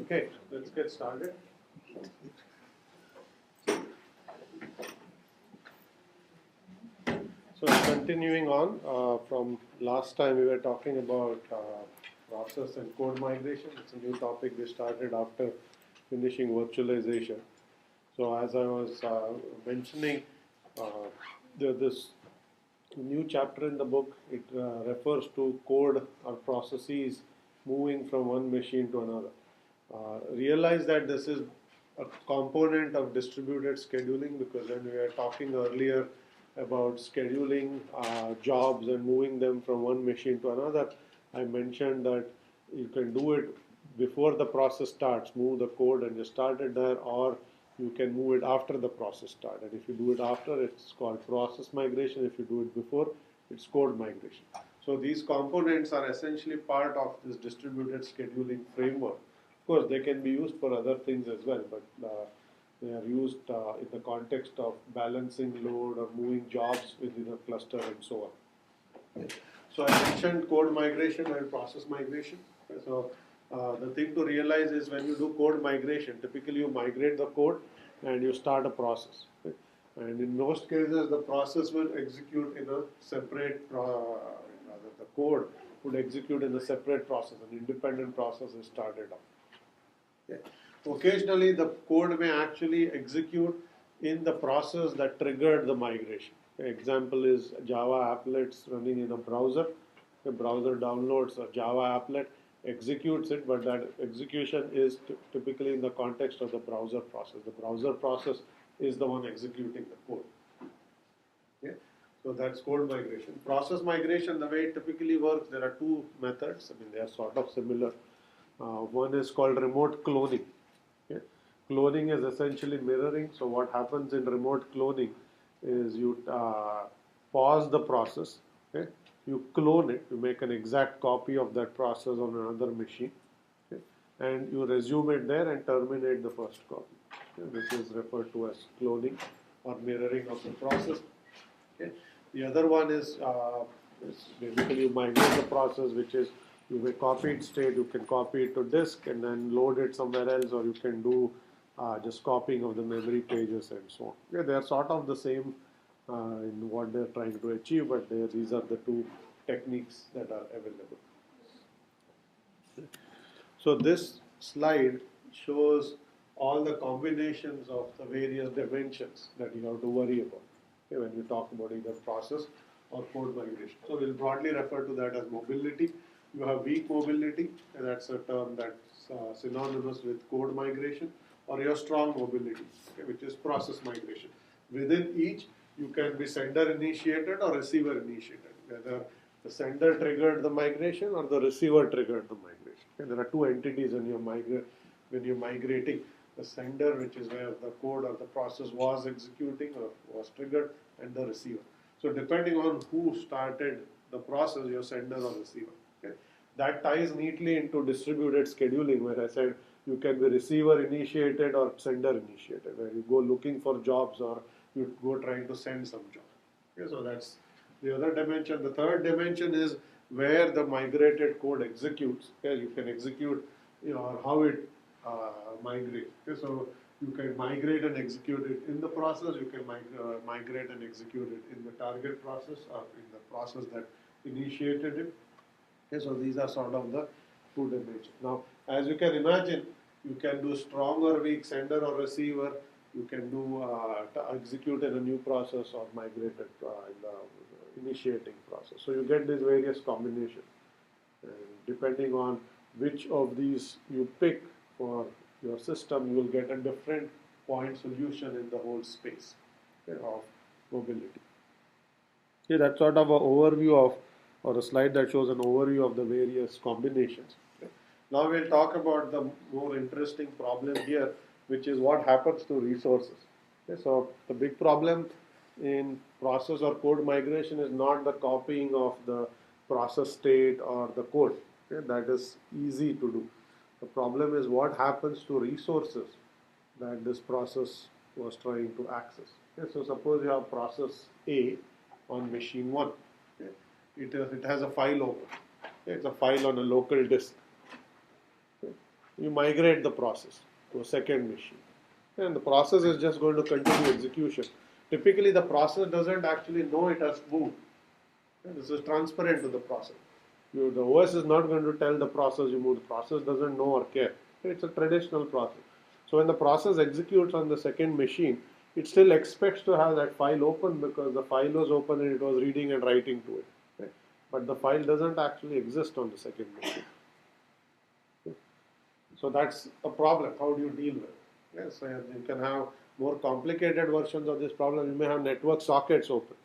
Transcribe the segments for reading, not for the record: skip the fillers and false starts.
Okay, let's get started. So continuing on from last time, we were talking about process and code migration. It's a new topic we started after finishing virtualization. So as I was mentioning, this new chapter in the book, it refers to code or processes moving from one machine to another. Realize that this is a component of distributed scheduling, because when we were talking earlier about scheduling jobs and moving them from one machine to another, I mentioned that you can do it before the process starts, move the code and just start it there, or you can move it after the process starts. And if you do it after, it's called process migration. If you do it before, it's code migration. So these components are essentially part of this distributed scheduling framework. Of course, they can be used for other things as well, but they are used in the context of balancing load or moving jobs within a cluster and so on. So I mentioned code migration and process migration. So the thing to realize is when you do code migration, typically you migrate the code and you start a process. And in most cases, the process will execute in a separate, rather the code would execute in a separate process. An independent process is started up. Okay. Occasionally, the code may actually execute in the process that triggered the migration. Example is Java applets running in a browser. The browser downloads a Java applet, executes it, but that execution is typically in the context of the browser process. The browser process is the one executing the code. Okay. So that's code migration. Process migration, the way it typically works, there are two methods. I mean, they are sort of similar. One is called remote cloning. Okay. Cloning is essentially mirroring. So what happens in remote cloning is you pause the process, okay? You clone it, you make an exact copy of that process on another machine, okay? And you resume it there and terminate the first copy. Okay? This is referred to as cloning or mirroring of the process. Okay? The other one is basically you migrate the process, which is you may copy it state, you can copy it to disk and then load it somewhere else, or you can do just copying of the memory pages and so on. Yeah, they are sort of the same in what they're trying to achieve, but these are the two techniques that are available. So this slide shows all the combinations of the various dimensions that you have to worry about, okay, when you talk about either process or code migration. So we'll broadly refer to that as mobility. You have weak mobility, and that's a term that's synonymous with code migration, or your strong mobility, okay, which is process migration. Within each, you can be sender initiated or receiver initiated, whether the sender triggered the migration or the receiver triggered the migration. Okay, there are two entities when you're migrating. The sender, which is where the code or the process was executing or was triggered, and the receiver. So depending on who started the process, your sender or receiver. Okay. That ties neatly into distributed scheduling, where I said you can be receiver initiated or sender initiated, where you go looking for jobs or you go trying to send some job. Okay, so that's the other dimension. The third dimension is where the migrated code executes. Okay, you can execute, or how it migrates. Okay, so you can migrate and execute it in the process. You can migrate and execute it in the target process or in the process that initiated it. Okay, so these are sort of the two dimensions. Now, as you can imagine, you can do strong or weak sender or receiver. You can do execute in a new process or migrate it in the initiating process. So you get these various combinations. And depending on which of these you pick for your system, you will get a different point solution in the whole space, okay, of mobility. Okay, that's sort of an overview of, or a slide that shows an overview of the various combinations. Okay. Now we'll talk about the more interesting problem here, which is what happens to resources. Okay, so the big problem in process or code migration is not the copying of the process state or the code. Okay, that is easy to do. The problem is what happens to resources that this process was trying to access. Okay, so suppose you have process A on machine 1. Okay. It has a file open. Okay, it's a file on a local disk. Okay. you migrate the process to a second machine. And the process is just going to continue execution. Typically, the process doesn't actually know it has moved. This is transparent to the process. The OS is not going to tell the process you moved. The process doesn't know or care. It's a traditional process. So when the process executes on the second machine, it still expects to have that file open because the file was open and it was reading and writing to it. Right? But the file doesn't actually exist on the second machine. So that's a problem. How do you deal with it? Yes, you can have more complicated versions of this problem. You may have network sockets open.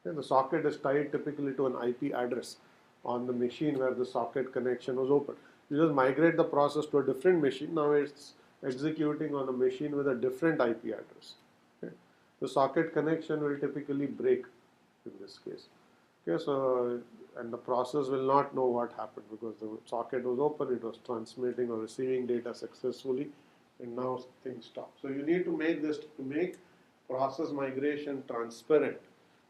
The socket is tied typically to an IP address on the machine where the socket connection was open. You just migrate the process to a different machine. Now it's executing on a machine with a different IP address. Okay. The socket connection will typically break in this case. Okay, so and the process will not know what happened because the socket was open, it was transmitting or receiving data successfully, and now things stop. So you need to make this, to make process migration transparent,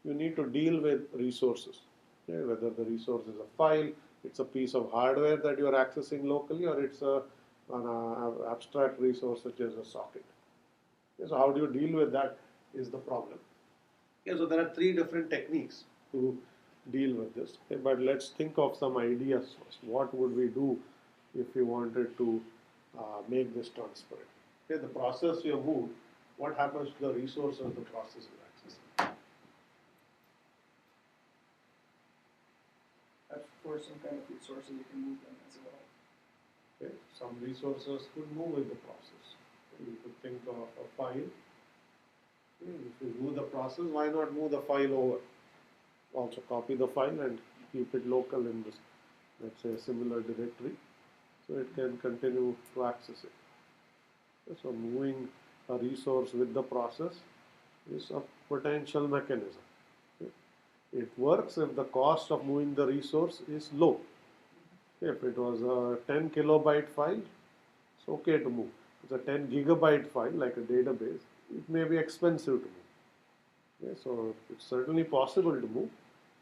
you need to deal with resources. Okay, whether the resource is a file, it's a piece of hardware that you are accessing locally, or it's an abstract resource such as a socket. Okay, so how do you deal with that is the problem. Okay, so there are three different techniques to deal with this. Okay, but let's think of some ideas first. What would we do if we wanted to make this transparent? Okay, the process you have moved, what happens to the resources the process is accessing? For some kind of resources, you can move them as well. Okay, some resources could move with the process. You could think of a file. Okay, if you move the process, why not move the file over? Also copy the file and keep it local in this, let's say, a similar directory, so it can continue to access it. Okay, so moving a resource with the process is a potential mechanism. Okay. It works if the cost of moving the resource is low. Okay, if it was a 10 kilobyte file, it's okay to move. If it's a 10 gigabyte file like a database, it may be expensive to move. Okay, so it's certainly possible to move,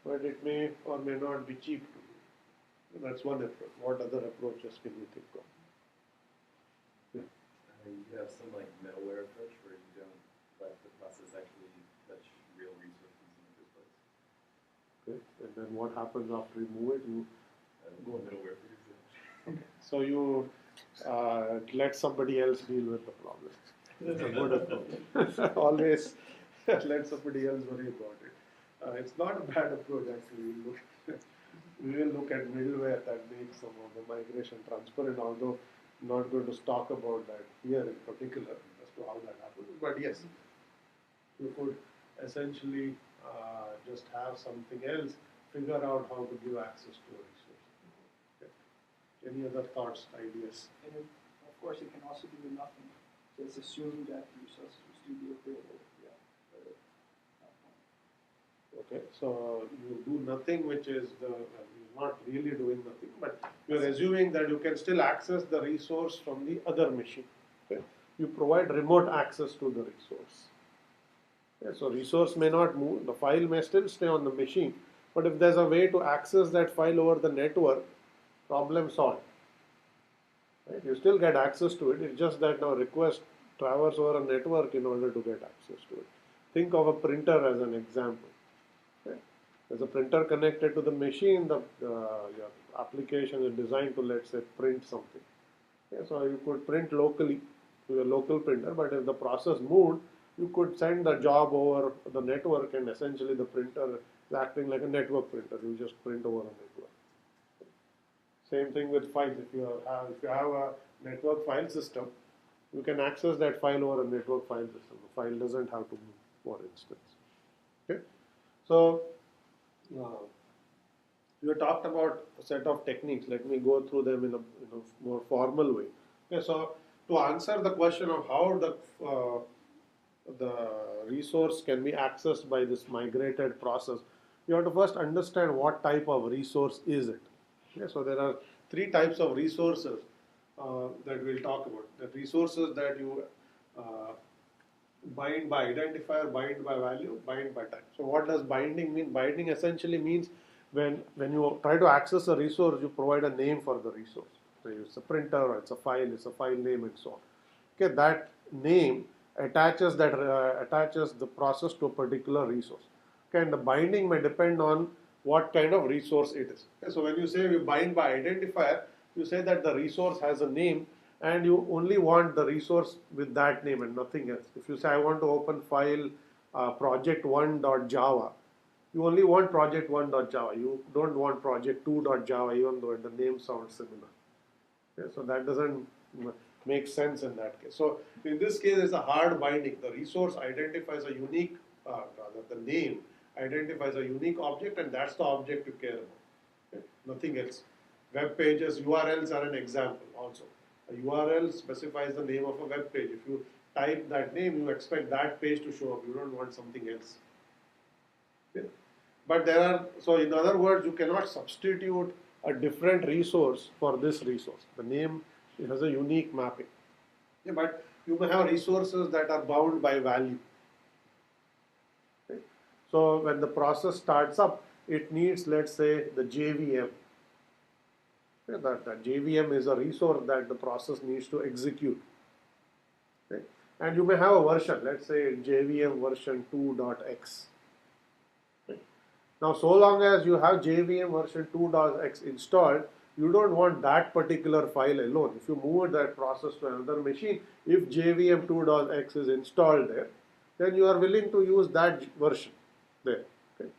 but it may or may not be cheap to move. That's one approach. What other approaches can you think of? You have some like middleware approach where you don't let the process actually touch real resources in the first place. Okay, and then what happens after you move it? You go middleware for example. Okay. So you let somebody else deal with the problem. That's a good approach. Always let somebody else worry about it. It's not a bad approach actually. We will look at middleware that makes some of the migration transparent, although I'm not going to talk about that here in particular as to how that happens. But yes, you could essentially just have something else figure out how to give access to a resource. Okay. Any other thoughts, ideas? And of course, it can also do nothing. Just assume that the resources will still be available. Okay, so you do nothing, which is you're not really doing nothing, but you're assuming that you can still access the resource from the other machine. Okay, you provide remote access to the resource. Okay, so resource may not move, the file may still stay on the machine, but if there's a way to access that file over the network, problem solved. Right? You still get access to it. It's just that now request traverse over a network in order to get access to it. Think of a printer as an example. Okay? There's a printer connected to the machine. Your application is designed to, let's say, print something. Okay? So you could print locally to your local printer, but if the process moved, you could send the job over the network, and essentially the printer is acting like a network printer. You just print over a network. Same thing with files. If you have a network file system, you can access that file over a network file system. The file doesn't have to move, for instance. Okay, so we have talked about a set of techniques. Let me go through them in a more formal way. Okay, so to answer the question of how the resource can be accessed by this migrated process, you have to first understand what type of resource is it. Okay, so there are three types of resources that we'll talk about. The resources that you bind by identifier, bind by value, bind by type. So what does binding mean? Binding essentially means when you try to access a resource, you provide a name for the resource. So it's a printer or it's a file name and so on. Okay, that name attaches the process to a particular resource. Okay, and the binding may depend on what kind of resource it is. Okay, so when you say we bind by identifier, you say that the resource has a name and you only want the resource with that name and nothing else. If you say I want to open file project1.java, you only want project1.java. You don't want project2.java even though the name sounds similar. Okay, so that doesn't make sense in that case. So in this case, it's a hard binding. The resource identifies a unique, rather the name identifies a unique object, and that's the object you care about. Okay? Nothing else. Web pages, URLs are an example also. A URL specifies the name of a web page. If you type that name, you expect that page to show up. You don't want something else. Okay? But so in other words, you cannot substitute a different resource for this resource. The name has a unique mapping. Okay? But you may have resources that are bound by value. Okay? So when the process starts up, it needs, let's say, the JVM. Okay? That JVM is a resource that the process needs to execute. Okay? And you may have a version, let's say JVM version 2.x. Now, so long as you have JVM version 2.x installed, you don't want that particular file alone. If you move that process to another machine, if JVM 2.x is installed there, then you are willing to use that version there. Okay?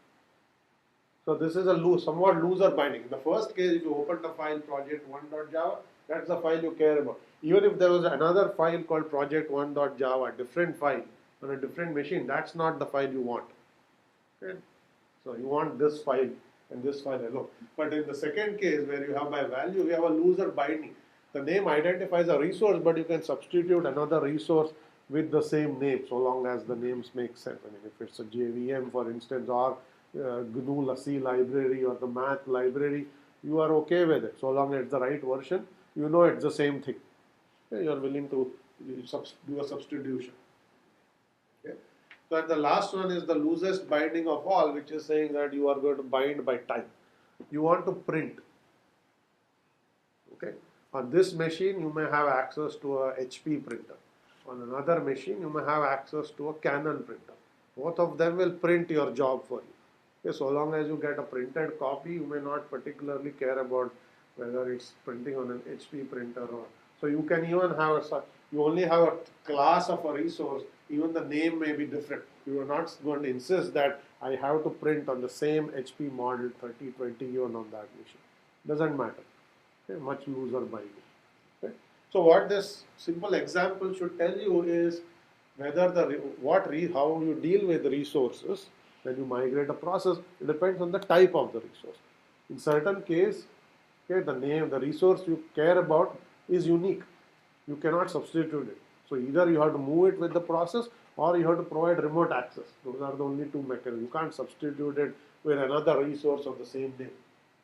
So this is a somewhat looser binding. In the first case, if you open the file project1.java, that's the file you care about. Even if there was another file called project1.java, different file on a different machine, that's not the file you want. Okay? So you want this file and this file alone. But in the second case, where you have by value, we have a looser binding. The name identifies a resource, but you can substitute another resource with the same name, so long as the names make sense. I mean, if it's a JVM, for instance, or GNU C library or the math library, you are okay with it. So long as it's the right version, you know it's the same thing. Okay? You are willing to do a substitution. Okay? So the last one is the loosest binding of all, which is saying that you are going to bind by type. You want to print. Okay. On this machine, you may have access to a HP printer. On another machine, you may have access to a Canon printer. Both of them will print your job for you. Okay. So long as you get a printed copy, you may not particularly care about whether it's printing on an HP printer or. So you can even have you only have a class of a resource. Even the name may be different. You are not going to insist that I have to print on the same HP model 3020 even on that machine. Doesn't matter. Okay, much looser binding. Okay. So what this simple example should tell you is whether how you deal with resources when you migrate a process. It depends on the type of the resource. In certain case, okay, the resource you care about is unique. You cannot substitute it. So either you have to move it with the process or you have to provide remote access. Those are the only two mechanisms. You can't substitute it with another resource of the same name.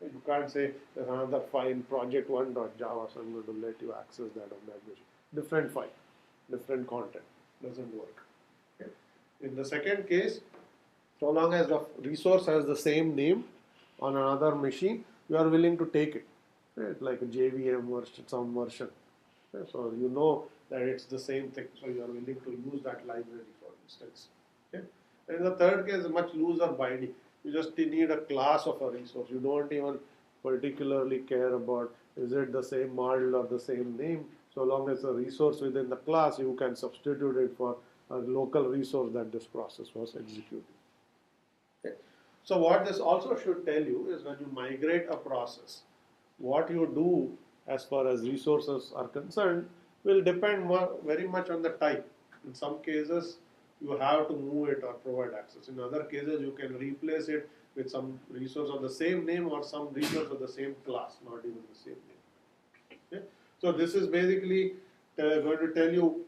You can't say there's another file project1.java, so I'm going to let you access that on that machine. Different file, different content. Doesn't work. Okay. In the second case, so long as the resource has the same name on another machine, you are willing to take it. Okay. Like a JVM version, some version. Okay. So you know that it's the same thing, so you are willing to use that library, for instance. Okay. And the third case is much looser binding. You just need a class of a resource. You don't even particularly care about is it the same model or the same name. So long as a resource within the class, you can substitute it for a local resource that this process was executing. Okay. So what this also should tell you is when you migrate a process, what you do as far as resources are concerned will depend very much on the type. In some cases, you have to move it or provide access. In other cases, you can replace it with some resource of the same name or some resource of the same class, not even the same name. Okay? So this is basically going to tell you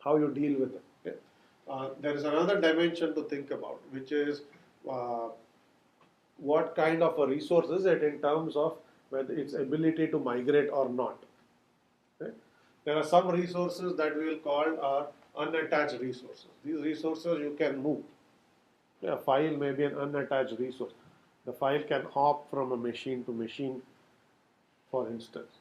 how you deal with it. Okay? There is another dimension to think about, which is what kind of a resource is it in terms of whether its ability to migrate or not. Okay? There are some resources that we will call are unattached resources. These resources you can move. A file may be an unattached resource. The file can hop from a machine to machine. for instance.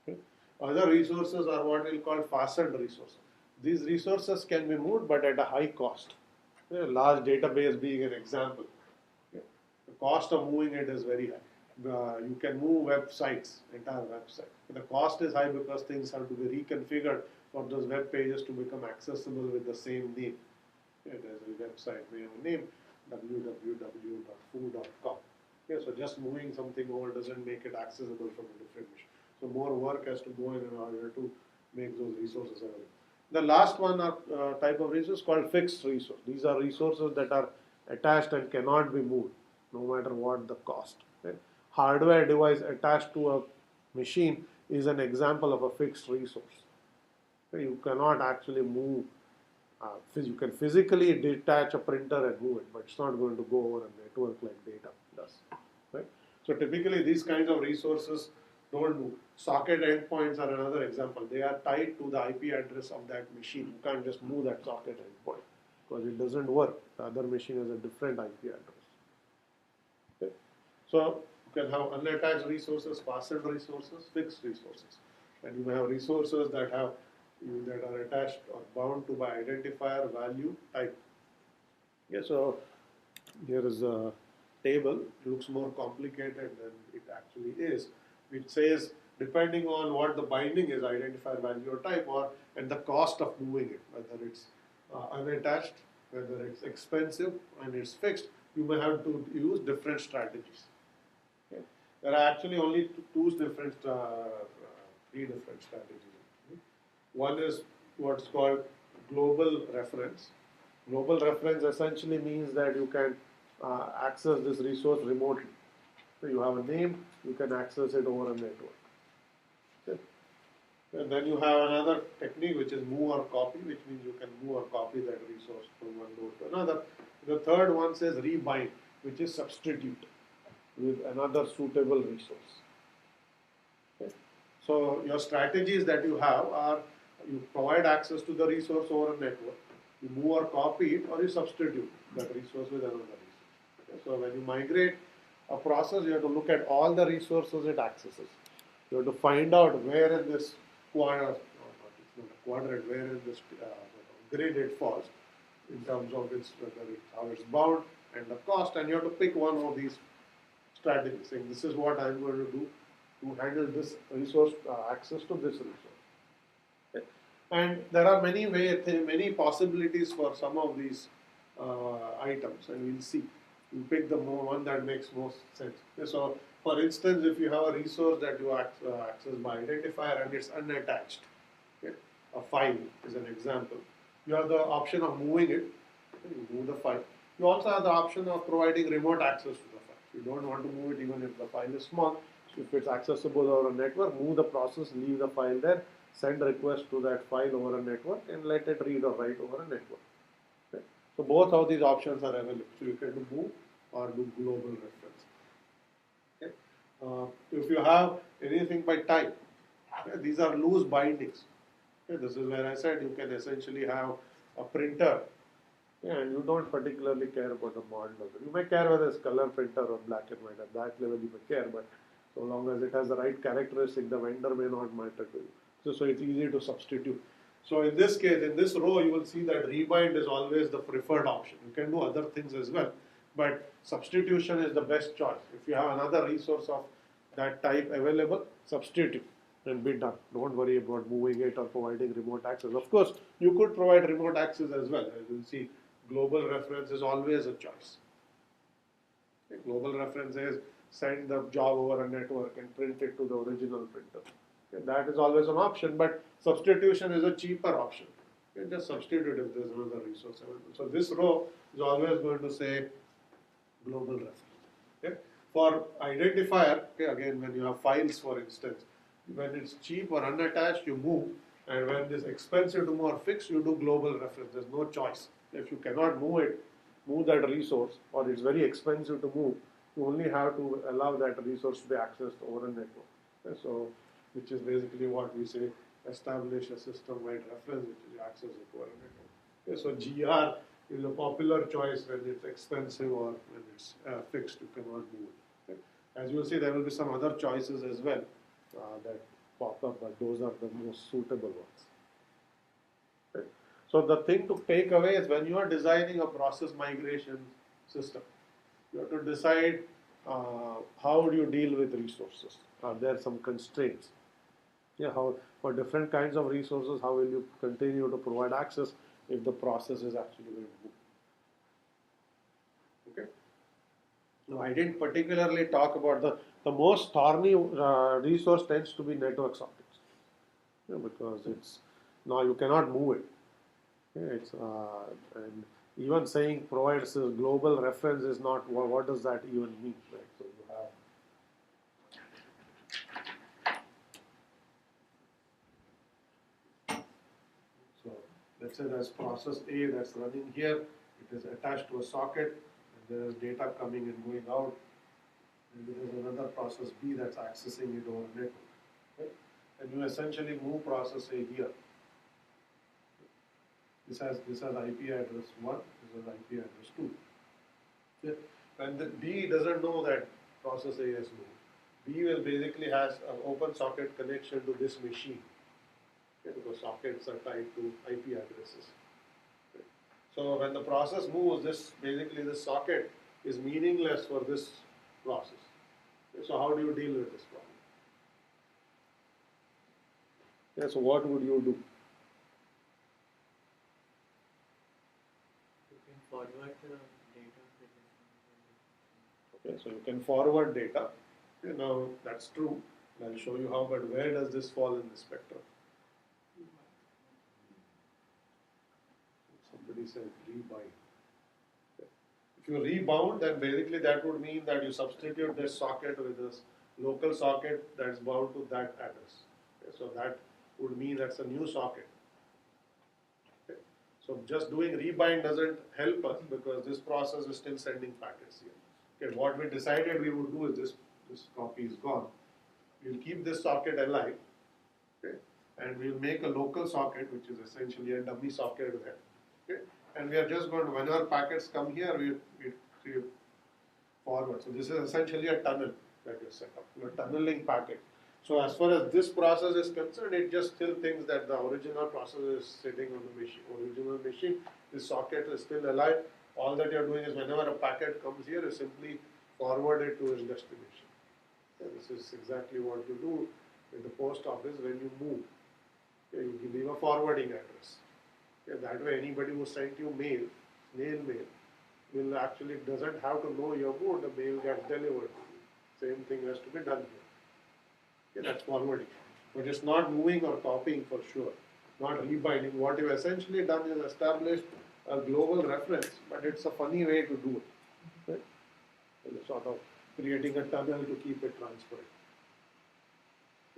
Okay. Other resources are what we'll call fastened resources. These resources can be moved but at a high cost. A large database being an example. Okay. The cost of moving it is very high. You can move websites, entire website. The cost is high because things have to be reconfigured for those web pages to become accessible with the same name. Okay. There's a website may have a name, www.foo.com. Okay, so just moving something over doesn't make it accessible from a different machine. So more work has to go in order to make those resources available. The last one type of resource called fixed resource. These are resources that are attached and cannot be moved, no matter what the cost. Okay? Hardware device attached to a machine is an example of a fixed resource. Okay? You cannot actually move. You can physically detach a printer and move it, but it's not going to go over a network like data does. Right? So typically these kinds of resources don't move. Socket endpoints are another example. They are tied to the IP address of that machine. You can't just move that socket endpoint because it doesn't work. The other machine has a different IP address. Okay? So you can have unattached resources, fastened resources, fixed resources, and you may have resources that are attached or bound to by identifier, value, type. Yeah, so here is a table. It looks more complicated than it actually is. It says depending on what the binding is, identifier, value, or type, and the cost of moving it, whether it's unattached, whether it's expensive, and it's fixed, you may have to use different strategies. Okay. There are actually only three different strategies. One is what's called global reference. Global reference essentially means that you can access this resource remotely. So you have a name, you can access it over a network. Okay. And then you have another technique which is move or copy, which means you can move or copy that resource from one node to another. The third one says rebind, which is substitute with another suitable resource. Okay. So your strategies that you have are you provide access to the resource over a network, you move or copy it, or you substitute that resource with another resource. Okay. So when you migrate a process, you have to look at all the resources it accesses. You have to find out where in this quadrant, where in this grid it falls in terms of how it's bound and the cost, and you have to pick one of these strategies, saying this is what I'm going to do to handle this resource, access to this resource. Okay. And there are many possibilities for some of these items, and we'll see. You pick the one that makes most sense. Okay. So, for instance, if you have a resource that you access by identifier and it's unattached, okay, a file is an example. You have the option of moving it. Okay, you move the file. You also have the option of providing remote access to the file. You don't want to move it even if the file is small. So if it's accessible over a network, move the process, leave the file there, send a request to that file over a network, and let it read or write over a network. Okay. So both of these options are available. So you can do move or do global reference. Okay. If you have anything by type, okay, these are loose bindings. Okay. This is where I said you can essentially have a printer. Yeah, and you don't particularly care about the model of it. You may care whether it's color printer or black and white. At that level you may care, but so long as it has the right characteristic, the vendor may not matter to you. So it's easy to substitute. So in this case, in this row, you will see that rebind is always the preferred option. You can do other things as well, but substitution is the best choice. If you have another resource of that type available, substitute and be done. Don't worry about moving it or providing remote access. Of course, you could provide remote access as well. As you see, global reference is always a choice. Okay, global reference is send the job over a network and print it to the original printer. Okay, that is always an option, but substitution is a cheaper option. Okay, just substitute if there's another resource available. So this row is always going to say global reference. Okay. For identifier, okay, again, when you have files, for instance, when it's cheap or unattached, you move, and when it's expensive to move or fixed, you do global reference. There's no choice. If you cannot move that resource, or it's very expensive to move, you only have to allow that resource to be accessed over a network. Okay, so, which is basically what we say, establish a system-wide reference, which is access it over a network. Okay, so GR is a popular choice when it's expensive or when it's fixed, you cannot move it. Okay. As you will see, there will be some other choices as well. that pop up, but those are the most suitable ones. Right? So the thing to take away is when you are designing a process migration system, you have to decide how do you deal with resources. Are there some constraints? Yeah, how for different kinds of resources, how will you continue to provide access if the process is actually going to move? Okay. Now, I didn't particularly talk about the most thorny resource tends to be network sockets, because it's now you cannot move it. It's and even saying provides a global reference is not what does that even mean, right? So you have so let's say there's process A that's running here. It is attached to a socket, and there is data coming and going out. And there is another process B that's accessing it over network. Right? And you essentially move process A here. This has IP address 1, this has IP address 2. Yeah. And the B doesn't know that process A has moved. B will basically has an open socket connection to this machine. Okay, because sockets are tied to IP addresses. Okay. So when the process moves, this socket is meaningless for this process. Okay, so how do you deal with this problem? Yeah, so what would you do? Forward the data. Okay, so you can forward data. Okay, now that's true. I'll show you how, but where does this fall in the spectrum? Somebody said rebind. Okay. If you rebound, then basically that would mean that you substitute this socket with this local socket that's bound to that address. Okay, so that would mean that's a new socket. Okay. So just doing rebind doesn't help us because this process is still sending packets here. Okay, what we decided we would do is this copy is gone. We'll keep this socket alive, okay, and we'll make a local socket, which is essentially a dummy socket there. Okay, and we are just going to, whenever packets come here, we forward. So this is essentially a tunnel that you set up. You're tunneling packet. So as far as this process is concerned, it just still thinks that the original process is sitting on the original machine. This socket is still alive. All that you're doing is whenever a packet comes here, you simply forward it to its destination. Okay, this is exactly what you do in the post office when you move. Okay, you leave a forwarding address. Okay, that way anybody who sent you snail mail, will actually doesn't have to know your move, the mail gets delivered to you. Same thing has to be done here. Okay, that's forwarding. But it's not moving or copying for sure, not rebinding. What you've essentially done is established a global reference, but it's a funny way to do it. Right? So you're sort of creating a tunnel to keep it transparent.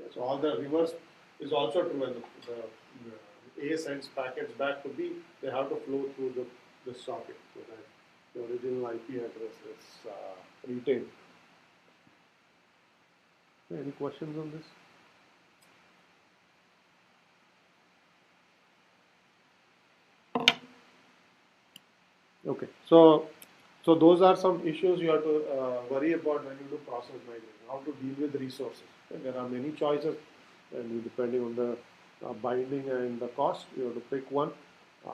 Okay, so all the reverse is also true when the A sends packets back to B, they have to flow through the socket so that the original IP address is retained. Any questions on this? Okay, so those are some issues you have to worry about when you do process migration. How to deal with resources. Okay, there are many choices, and depending on the binding and the cost, you have to pick one.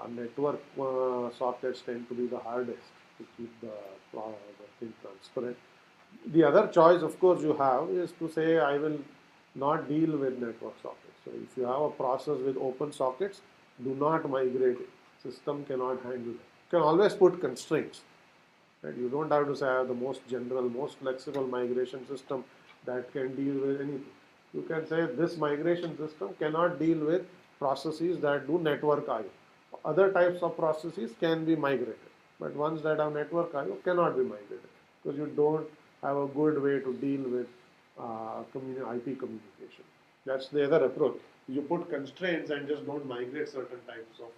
Network sockets tend to be the hardest to keep the thing transparent. The other choice, of course, you have is to say I will not deal with network sockets. So if you have a process with open sockets, do not migrate it. System cannot handle it. You can always put constraints. Right? You don't have to say I have the most general, most flexible migration system that can deal with anything. You can say this migration system cannot deal with processes that do network I/O. Other types of processes can be migrated, but ones that have network I/O cannot be migrated because you don't have a good way to deal with IP communication. That's the other approach. You put constraints and just don't migrate certain types of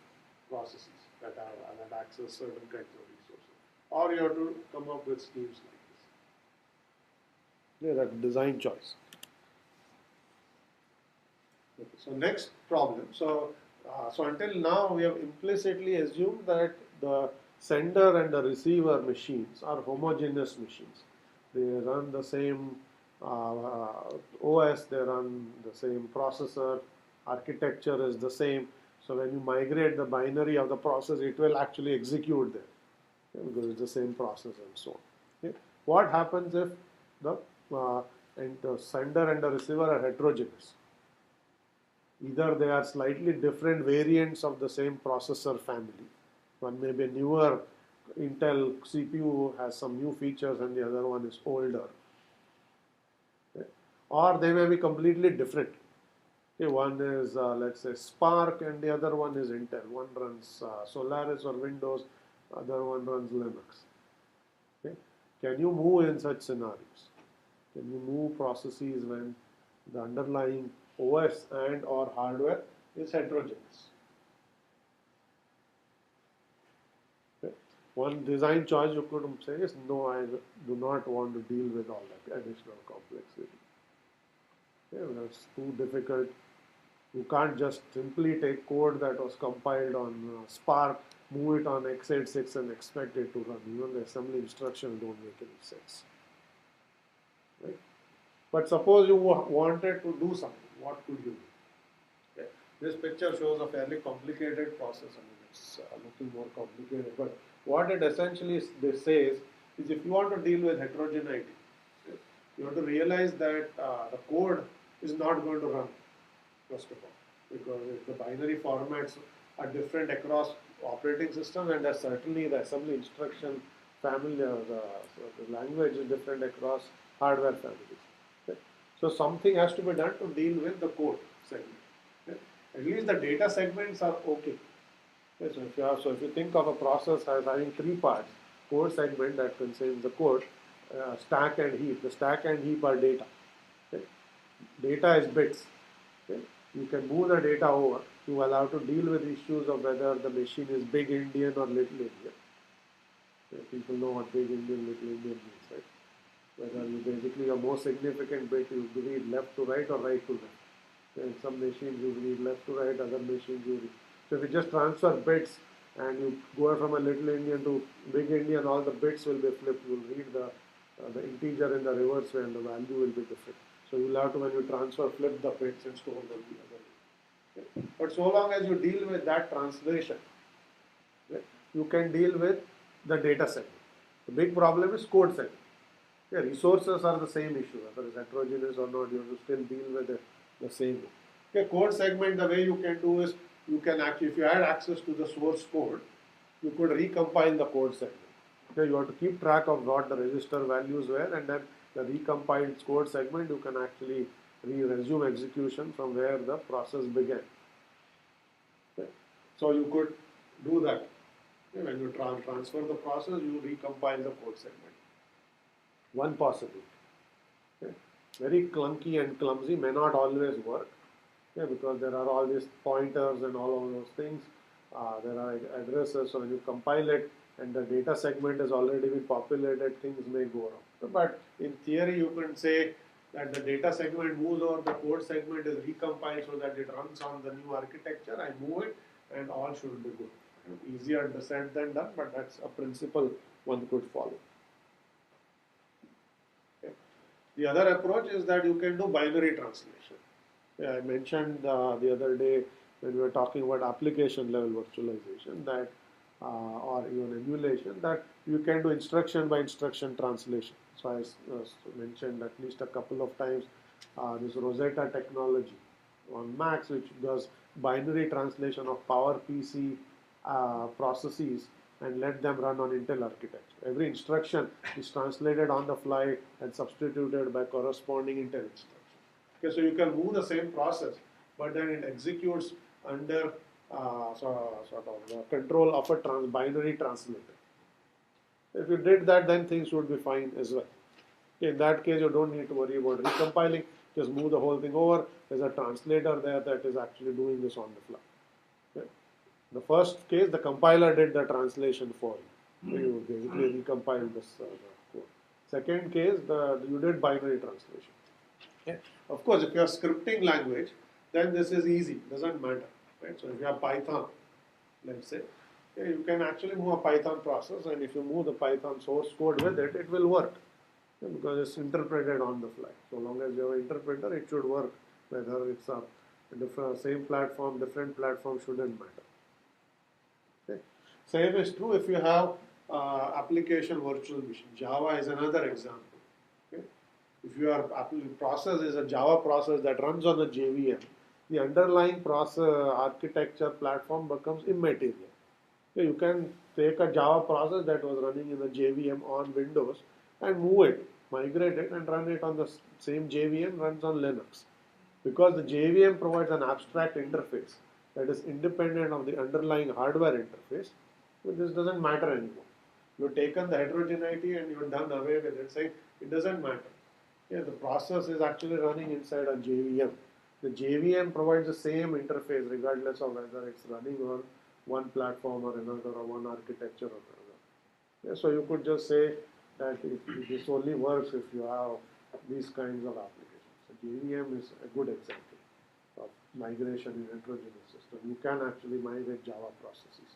processes that access certain kinds of resources. Or you have to come up with schemes like this. Yeah, that's design choice. Okay, so next problem. So until now we have implicitly assumed that the sender and the receiver machines are homogeneous machines. They run the same OS, they run the same processor, architecture is the same. So when you migrate the binary of the process, it will actually execute there, because it's the same process and so on. Okay. What happens if the sender and the receiver are heterogeneous? Either they are slightly different variants of the same processor family. One may be a newer Intel CPU has some new features and the other one is older. Okay. Or they may be completely different. Okay, one is, let's say, Spark and the other one is Intel. One runs Solaris or Windows, other one runs Linux. Okay. Can you move in such scenarios? Can you move processes when the underlying OS and or hardware is heterogeneous? Okay. One design choice you could say is, no, I do not want to deal with all that additional complexity. Okay, that's too difficult. You can't just simply take code that was compiled on Spark, move it on x86 and expect it to run. Even the assembly instructions don't make any sense. Right? But suppose you wanted to do something, what could you do? Okay. This picture shows a fairly complicated process. I mean, it's looking more complicated, but what it essentially says is, if you want to deal with heterogeneity, okay, you have to realize that the code is not going to run, first of all, because if the binary formats are different across operating systems, and certainly the assembly instruction family, the language is different across hardware families. Okay. So something has to be done to deal with the code segment. Okay. At least the data segments are okay. Okay. So if you think of a process as having three parts: code segment that contains the code, stack and heap. The stack and heap are data. Okay. Data is bits. Okay. You can move the data over. You allow to deal with issues of whether the machine is big Indian or little Indian. Okay. People know what big Indian, little Indian means, right? Whether you basically your most significant bit you read left to right or right to left. In some machines you read left to right, other machines you read. So if you just transfer bits and you go from a little Indian to big Indian, all the bits will be flipped. You will read the integer in the reverse way and the value will be different. So you'll have to, when you transfer, flip the bits and store them the other way. Okay. But so long as you deal with that translation, okay, you can deal with the data segment. The big problem is code segment. Yeah, resources are the same issue, whether it's heterogeneous or not, you have to still deal with the same way. Okay, code segment, the way you can do is, you can actually, if you had access to the source code, you could recompile the code segment. Okay, you have to keep track of what the register values were, and then the recompiled code segment, you can actually resume execution from where the process began. Okay. So you could do that. Okay, when you transfer the process, you recompile the code segment. One possibility. Okay. Very clunky and clumsy, may not always work, okay, because there are all these pointers and all of those things. There are addresses, so when you compile it and the data segment has already been populated, things may go wrong. But in theory, you can say that the data segment moves over, the code segment is recompiled so that it runs on the new architecture. I move it and all should be good. Easier said than done, but that's a principle one could follow. The other approach is that you can do binary translation. Yeah, I mentioned the other day when we were talking about application level virtualization, that or even emulation, that you can do instruction by instruction translation. So I mentioned at least a couple of times this Rosetta technology on Macs, which does binary translation of PowerPC processes and let them run on Intel architecture. Every instruction is translated on the fly and substituted by corresponding Intel instruction. Okay, so you can move the same process, but then it executes under sort of the control of a binary translator. If you did that, then things would be fine as well. Okay, in that case, you don't need to worry about recompiling. Just move the whole thing over. There's a translator there that is actually doing this on the fly. Okay. The first case, the compiler did the translation for you. So you basically recompiled this code. Second case, you did binary translation. Okay. Of course, if you have scripting language, then this is easy. Doesn't matter. Right? So if you have Python, let's say, okay, you can actually move a Python process, and if you move the Python source code with it, it will work. because it's interpreted on the fly. So long as you have an interpreter, it should work. Whether it's a different, same platform, different platform shouldn't matter. Okay. Same is true if you have application virtual machine. Java is another example. Okay. If your process is a Java process that runs on a JVM, the underlying process architecture platform becomes immaterial. Okay. You can take a Java process that was running in a JVM on Windows and move it, migrate it, and run it on the same JVM runs on Linux. Because the JVM provides an abstract interface that is independent of the underlying hardware interface, well, this doesn't matter anymore. You've taken the heterogeneity and you've done away with it, saying it doesn't matter. Yeah, the process is actually running inside a JVM. The JVM provides the same interface regardless of whether it's running on one platform or another or one architecture or another. Yeah, so you could just say that this only works if you have these kinds of applications. So JVM is a good example of migration in heterogeneous system. You can actually migrate Java processes.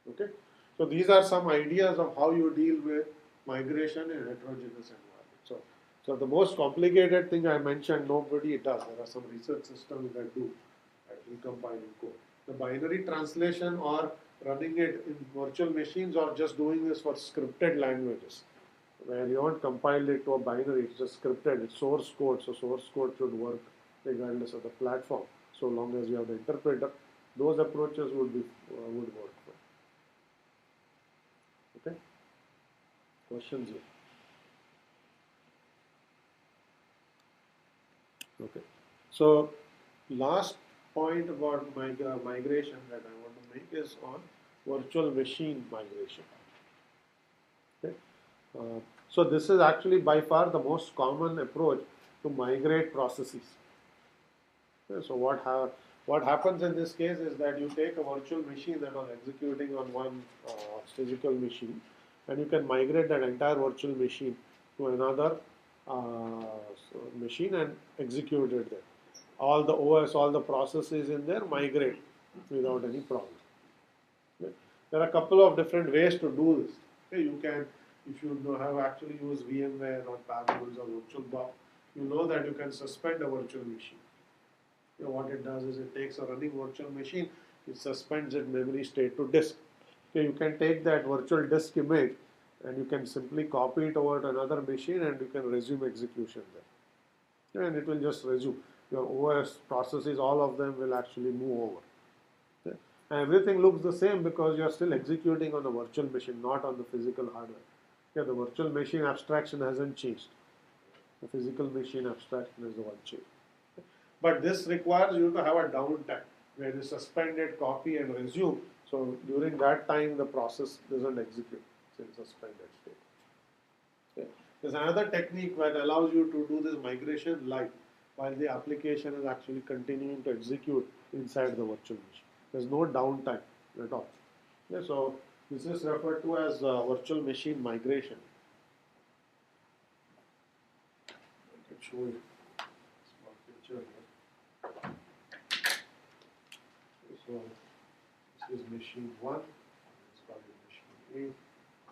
Okay, so these are some ideas of how you deal with migration in heterogeneous environment. So the most complicated thing I mentioned, nobody does. There are some research systems that do actually compiling code. The binary translation or running it in virtual machines or just doing this for scripted languages, where you don't compile it to a binary, it's just scripted, it's source code, so source code should work regardless of the platform, so long as you have the interpreter. Those approaches would work. Okay? Questions here? Okay. So last point about migration that I want to make is on virtual machine migration. Okay. So this is actually by far the most common approach to migrate processes. Okay. So what happens in this case is that you take a virtual machine that was executing on one physical machine, and you can migrate that entire virtual machine to another machine and execute it there. All the OS, all the processes in there migrate without any problem. Okay. There are a couple of different ways to do this. Okay. You can, if you have actually used VMware or Parallels or VirtualBox, you know that you can suspend a virtual machine. You know, what it does is it takes a running virtual machine, it suspends its memory state to disk. Okay, you can take that virtual disk image and you can simply copy it over to another machine and you can resume execution there. Okay, and it will just resume. Your OS processes, all of them will actually move over. Okay. And everything looks the same because you are still executing on a virtual machine, not on the physical hardware. Okay, the virtual machine abstraction hasn't changed. The physical machine abstraction is the one changed. But this requires you to have a downtime where you suspend it, copy and resume. So during that time the process doesn't execute. It's in suspended state. Okay. There's another technique that allows you to do this migration live while the application is actually continuing to execute inside the virtual machine. There's no downtime at all. Okay. So this is referred to as virtual machine migration. I can show you a small picture here. So this is machine 1, let's call it machine A,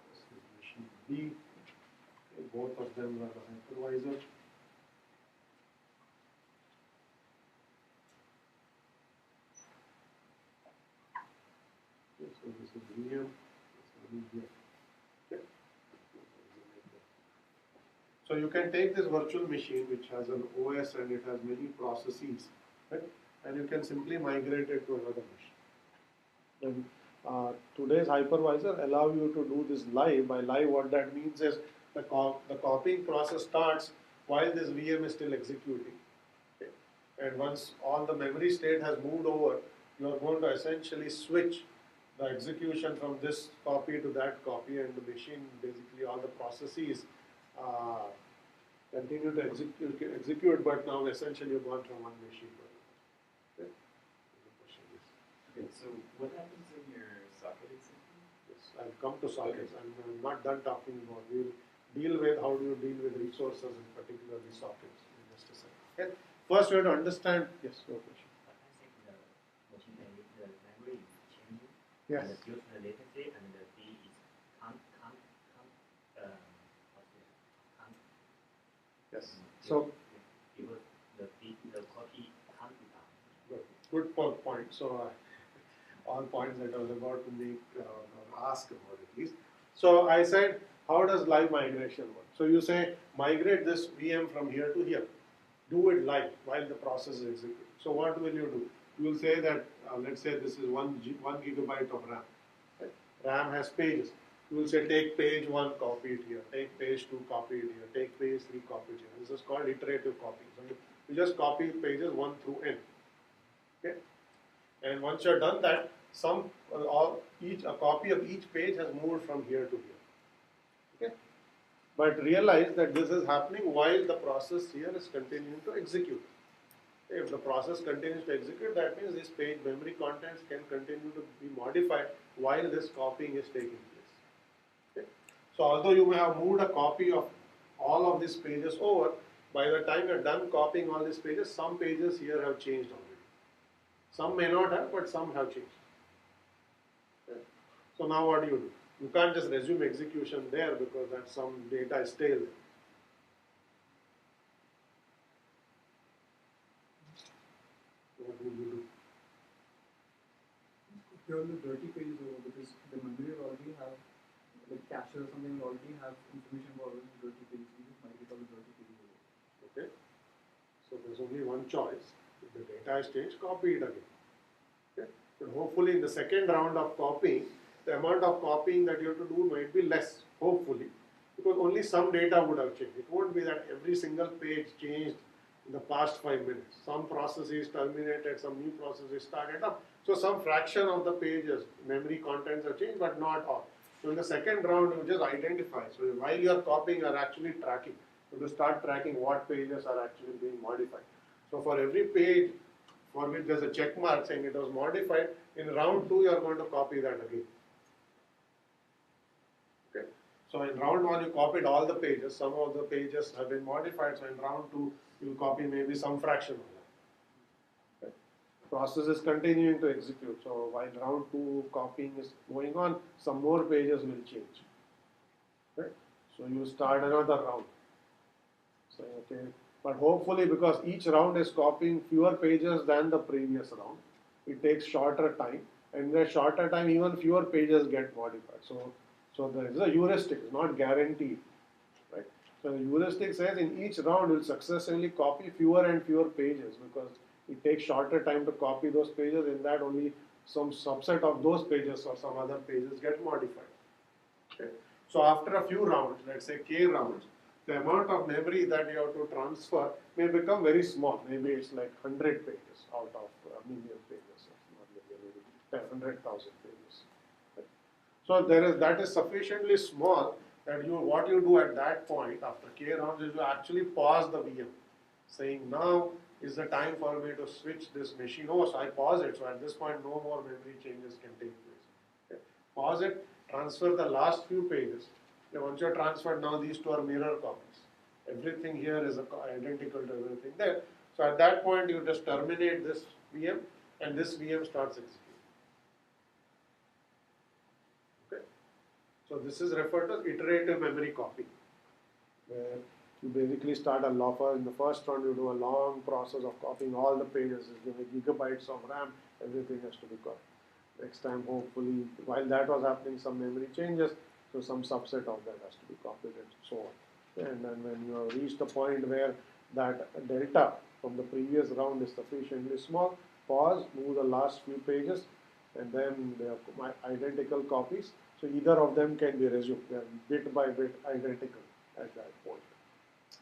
this is machine B, okay, both of them run a hypervisor. Okay, so this is VM, this is running here. Okay. So you can take this virtual machine which has an OS and it has many processes, right? And you can simply migrate it to another machine. And today's hypervisor allow you to do this live. By live, what that means is the copying process starts while this VM is still executing. Okay. And once all the memory state has moved over, you are going to essentially switch the execution from this copy to that copy, and the machine, basically all the processes continue to execute, but now essentially you've gone from one machine to another. Okay. Okay, so what happens in your socket example? Yes, I'll come to sockets. I'm not done talking about. We'll deal with how do you deal with resources, and particularly sockets, in just a second. Okay. First, we have to understand. Yes, your question. The memory is changing. Yes. And due to the latency and the B is Yes. So because the copy can't be done. good point. So all points that I was about to make or ask about at least. So I said, how does live migration work? So you say migrate this VM from here to here. Do it live while the process is executing. So what will you do? You will say that let's say this is 1 gigabyte of RAM. Right? RAM has pages. You will say take page 1, copy it here. Take page 2, copy it here. Take page 3, copy it here. This is called iterative copying. So you just copy pages 1 through n. Okay? And once you're done that, a copy of each page has moved from here to here. Okay? But realize that this is happening while the process here is continuing to execute. If the process continues to execute, that means this page memory contents can continue to be modified while this copying is taking place. Okay? So although you may have moved a copy of all of these pages over, by the time you're done copying all these pages, some pages here have changed already. Some may not have, but some have changed. Okay? So now what do? You can't just resume execution there because that some data is stale. What will you do? Here the dirty pages over because the memory will already have, like cache or something will already have information about all the dirty pages. You just migrate all the dirty pages over. Okay. So there's only one choice. If the data is changed, copy it again. Okay. But hopefully in the second round of copying, the amount of copying that you have to do might be less, hopefully, because only some data would have changed. It won't be that every single page changed in the past 5 minutes. Some processes terminated, some new processes started up. So some fraction of the pages, memory contents have changed, but not all. So in the second round, you just identify. So while you are copying, you are actually tracking. So to start tracking what pages are actually being modified. So for every page for which there's a check mark saying it was modified, in round 2 you are going to copy that again. Okay. So in round 1 you copied all the pages. Some of the pages have been modified. So in round 2 you copy maybe some fraction of that. Okay. Process is continuing to execute. So while round 2 copying is going on, some more pages will change. Okay. So you start another round. So, okay. But hopefully because each round is copying fewer pages than the previous round, it takes shorter time. And in that shorter time, even fewer pages get modified. So there is a heuristic, it's not guaranteed. Right? So the heuristic says in each round you'll successively copy fewer and fewer pages because it takes shorter time to copy those pages. In that only some subset of those pages or some other pages get modified. Okay? So after a few rounds, let's say k rounds, the amount of memory that you have to transfer may become very small. Maybe it's like 100 pages out of a million pages, not million, maybe 100,000 pages. Right? So that is sufficiently small that what you do at that point after k rounds is you actually pause the VM, saying now is the time for me to switch this machine. Oh, so I pause it. So at this point, no more memory changes can take place. Okay. Pause it, transfer the last few pages. Once you're transferred, now these two are mirror copies. Everything here is identical to everything there. So at that point, you just terminate this VM and this VM starts executing. Okay. So this is referred to as iterative memory copy, where you basically start a loffer. In the first round, you do a long process of copying all the pages. You give gigabytes of RAM, everything has to be copied. Next time, hopefully, while that was happening, some memory changes. So some subset of that has to be copied and so on. And then when you have reached a point where that delta from the previous round is sufficiently small, pause, move the last few pages, and then they are identical copies. So either of them can be resumed. They are bit by bit identical at that point.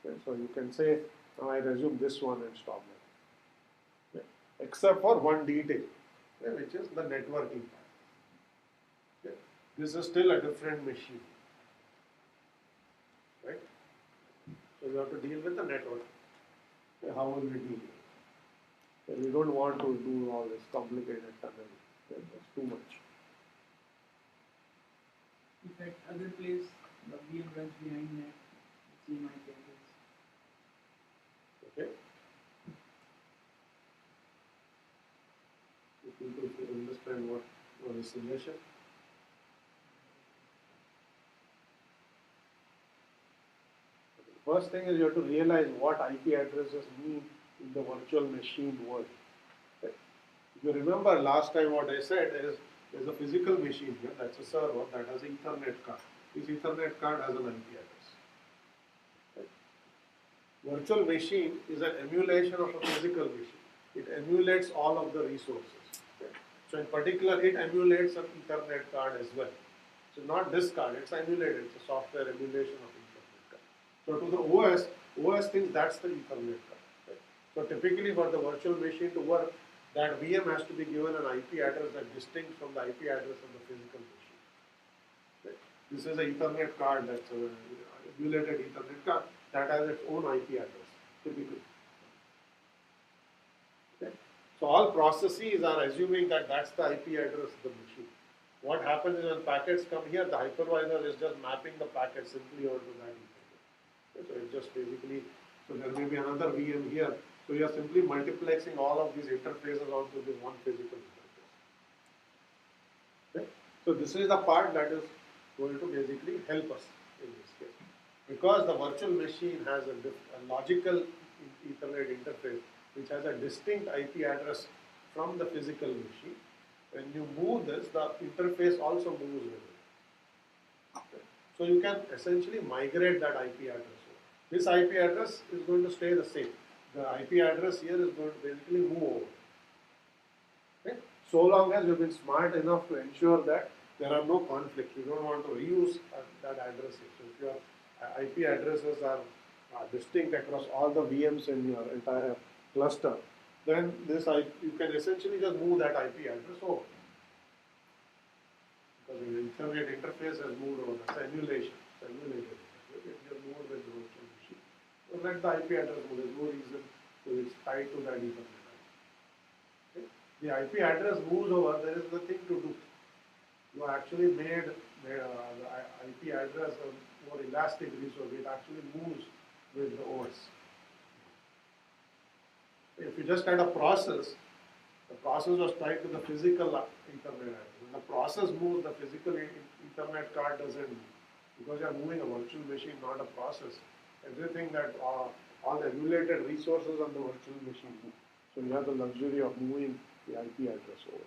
Okay, so you can say, now I resume this one and stop that. Okay. Except for one detail, okay, which is the networking part. Okay. This is still a different machine. Right? So you have to deal with the network. Okay, how will we deal with it? Okay, we don't want to do all this complicated tunneling. Okay, that's too much. If at other place the VM runs behind net, see my cables. Okay. If people understand what is simulation. first thing is you have to realize what IP addresses mean in the virtual machine world. Okay. If you remember last time what I said is there's a physical machine here, that's a server that has an Ethernet card. This Ethernet card has an IP address. Okay. Virtual machine is an emulation of a physical machine. It emulates all of the resources. Okay. So in particular, it emulates an Ethernet card as well. So not this card, it's emulated, it's a software emulation of Ethernet card. So to the OS thinks that's the Ethernet card. Right? So typically for the virtual machine to work, that VM has to be given an IP address that's distinct from the IP address of the physical machine. Right? This is an Ethernet card, that's an emulated Ethernet card that has its own IP address, typically. Okay? So all processes are assuming that that's the IP address of the machine. What happens is when packets come here, the hypervisor is just mapping the packet simply onto that Ethernet. Okay? So it's just basically, so there may be another VM here. So you are simply multiplexing all of these interfaces onto this one physical interface. Okay? So this is the part that is going to basically help us in this case. Because the virtual machine has a logical Ethernet interface which has a distinct IP address from the physical machine. When you move this, the interface also moves with it. Okay. So you can essentially migrate that IP address. This IP address is going to stay the same. The IP address here is going to basically move over. Okay. So long as you've been smart enough to ensure that there are no conflicts. You don't want to reuse that address here. So if your IP addresses are distinct across all the VMs in your entire cluster, then you can essentially just move that IP address over. Because the Ethernet interface has moved over. That's emulation. It's emulated. It just moved with the virtual machine. So let the IP address move. There's no reason to it's tied to that Ethernet. Okay? The IP address moves over. There is nothing to do. You actually made the IP address a more elastic resource. It actually moves with the OS. If you just had a process, the process was tied to the physical Ethernet address. When the process moves, the physical Ethernet card doesn't move. Because you are moving a virtual machine, not a process. Everything that all the emulated resources on the virtual machine move. So you have the luxury of moving the IP address over.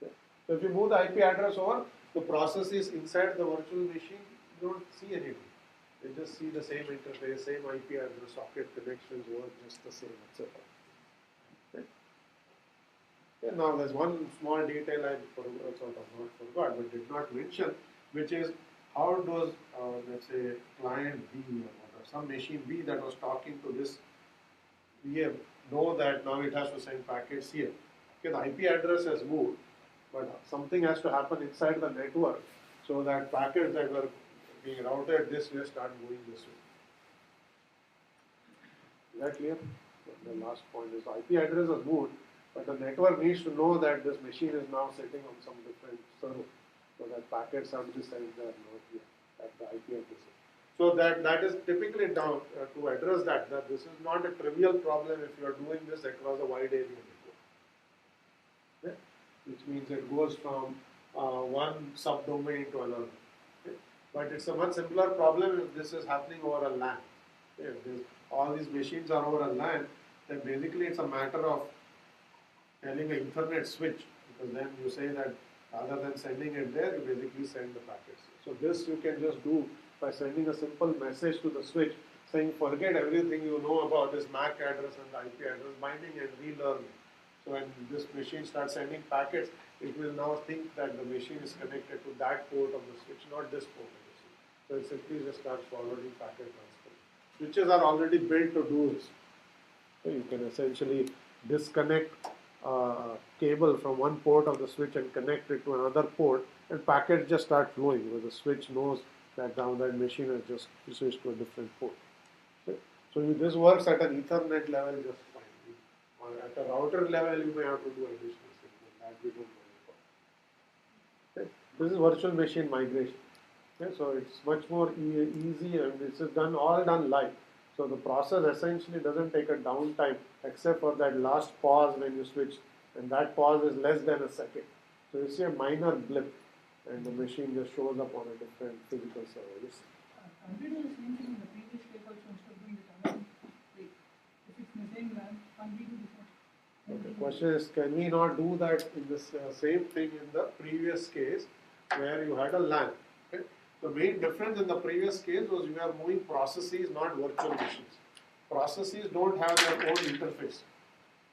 Okay. So if you move the IP address over, the processes inside the virtual machine, you don't see anything. They just see the same interface, same IP address, socket connections work just the same, etc. Okay. Okay, now there's one small detail I not forgot, but did not mention, which is how does, let's say, client B or some machine B that was talking to this VM know that now it has to send packets here. Okay, the IP address has moved, but something has to happen inside the network so that packets that were being routed this way start moving this way. Is that clear? The last point is IP address has moved, but the network needs to know that this machine is now sitting on some different server, so that packets have to be sent there, not here, at the IP address. So that is typically down to address that this is not a trivial problem if you are doing this across a wide area network. Okay? Which means it goes from one subdomain to another. Okay? But it's a much simpler problem if this is happening over a LAN. Okay? If all these machines are over a LAN, then basically it's a matter of telling an Ethernet switch, because then you say that rather than sending it there, you basically send the packets. So this you can just do by sending a simple message to the switch saying forget everything you know about this MAC address and the IP address binding and relearn it. So when this machine starts sending packets, it will now think that the machine is connected to that port of the switch, not this port of the switch. So it simply just starts forwarding packet transfer. Switches are already built to do this. So you can essentially disconnect cable from one port of the switch and connect it to another port, and packets just start flowing because the switch knows that now that machine has just switched to a different port. Okay. So this works at an Ethernet level just fine. Or at a router level, you may have to do additional things, but that we don't worry about. Okay. This is virtual machine migration. Okay. So it's much more easy, and this is all done live. So the process essentially doesn't take a downtime except for that last pause when you switch, and that pause is less than a second. So you see a minor blip, and the machine just shows up on a different physical server. Can't we do the same thing in the previous case also instead of doing this? I mean, like, if it's in the same LAN, can't we do the same? The question is, can we not do that in the same thing in the previous case where you had a LAN? Okay? The main difference in the previous case was you are moving processes, not virtual machines. Processes don't have their own interface.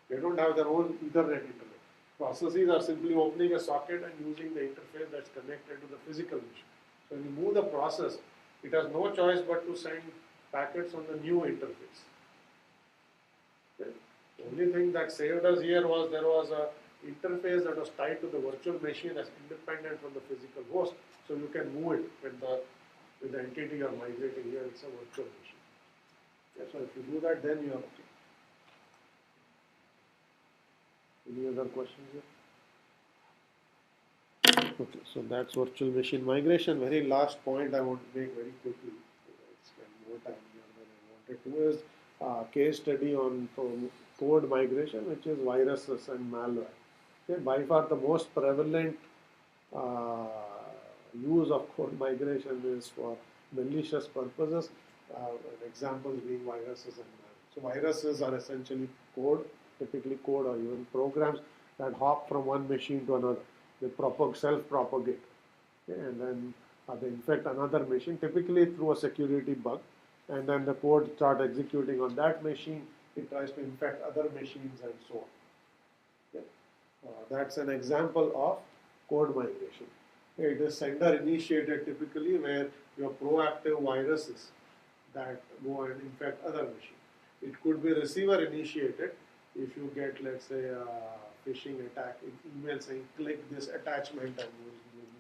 They don't have their own Ethernet interface. Processes are simply opening a socket and using the interface that's connected to the physical machine. So when you move the process, it has no choice but to send packets on the new interface. Okay? The only thing that saved us here was there was a interface that was tied to the virtual machine as independent from the physical host, so you can move it with the entity you are migrating here. It's a virtual machine. Okay, so if you do that, then you are okay. Any other questions here? Okay, so that's virtual machine migration. Very last point I want to make very quickly. I spend more time here than I wanted to is case study on code migration, which is viruses and malware. Okay, by far the most prevalent use of code migration is for malicious purposes. Examples being viruses and malware. So viruses are essentially code, typically code or even programs that hop from one machine to another. They self-propagate, okay, and then they infect another machine, typically through a security bug, and then the code starts executing on that machine. It tries to infect other machines and so on. Okay. That's an example of code migration. Okay, it is sender-initiated typically, where you have proactive viruses that go and infect other machines. It could be receiver-initiated if you get, let's say, a phishing attack in email saying click this attachment and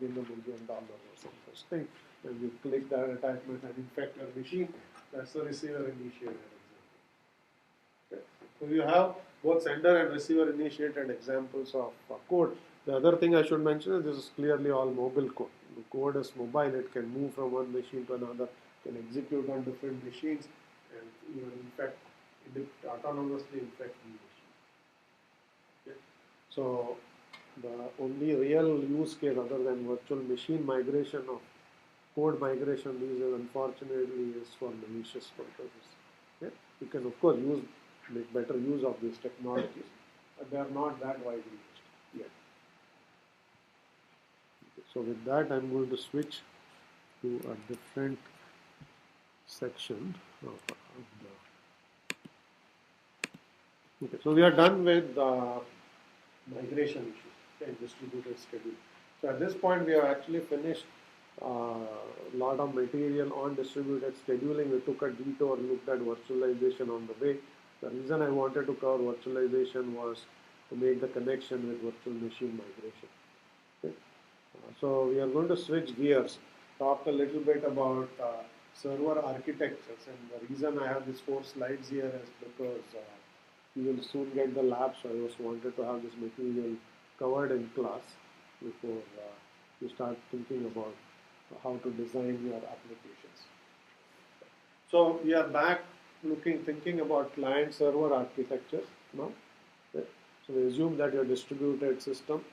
you will win $1 million or some such thing. And you click that attachment and infect your machine. That's the receiver-initiated example. Okay. So you have both sender and receiver-initiated examples of code. The other thing I should mention is this is clearly all mobile code. The code is mobile. It can move from one machine to another, can execute on different machines, and even autonomously infect new machines. Okay. So the only real use case other than virtual machine migration of code migration these days, unfortunately, is for malicious purposes. Okay. You can of course make better use of these technologies, but they are not that widely used yet. Okay. So with that, I'm going to switch to a different section of the. Okay, so we are done with migration issues and distributed scheduling. So at this point, we have actually finished a lot of material on distributed scheduling. We took a detour, looked at virtualization on the way. The reason I wanted to cover virtualization was to make the connection with virtual machine migration. Okay. So we are going to switch gears, talk a little bit about server architectures, and the reason I have these 4 slides here is because we will soon get the lab, so I just wanted to have this material covered in class before you start thinking about how to design your applications. So we are back thinking about client-server architectures now. Okay. So we assume that your distributed system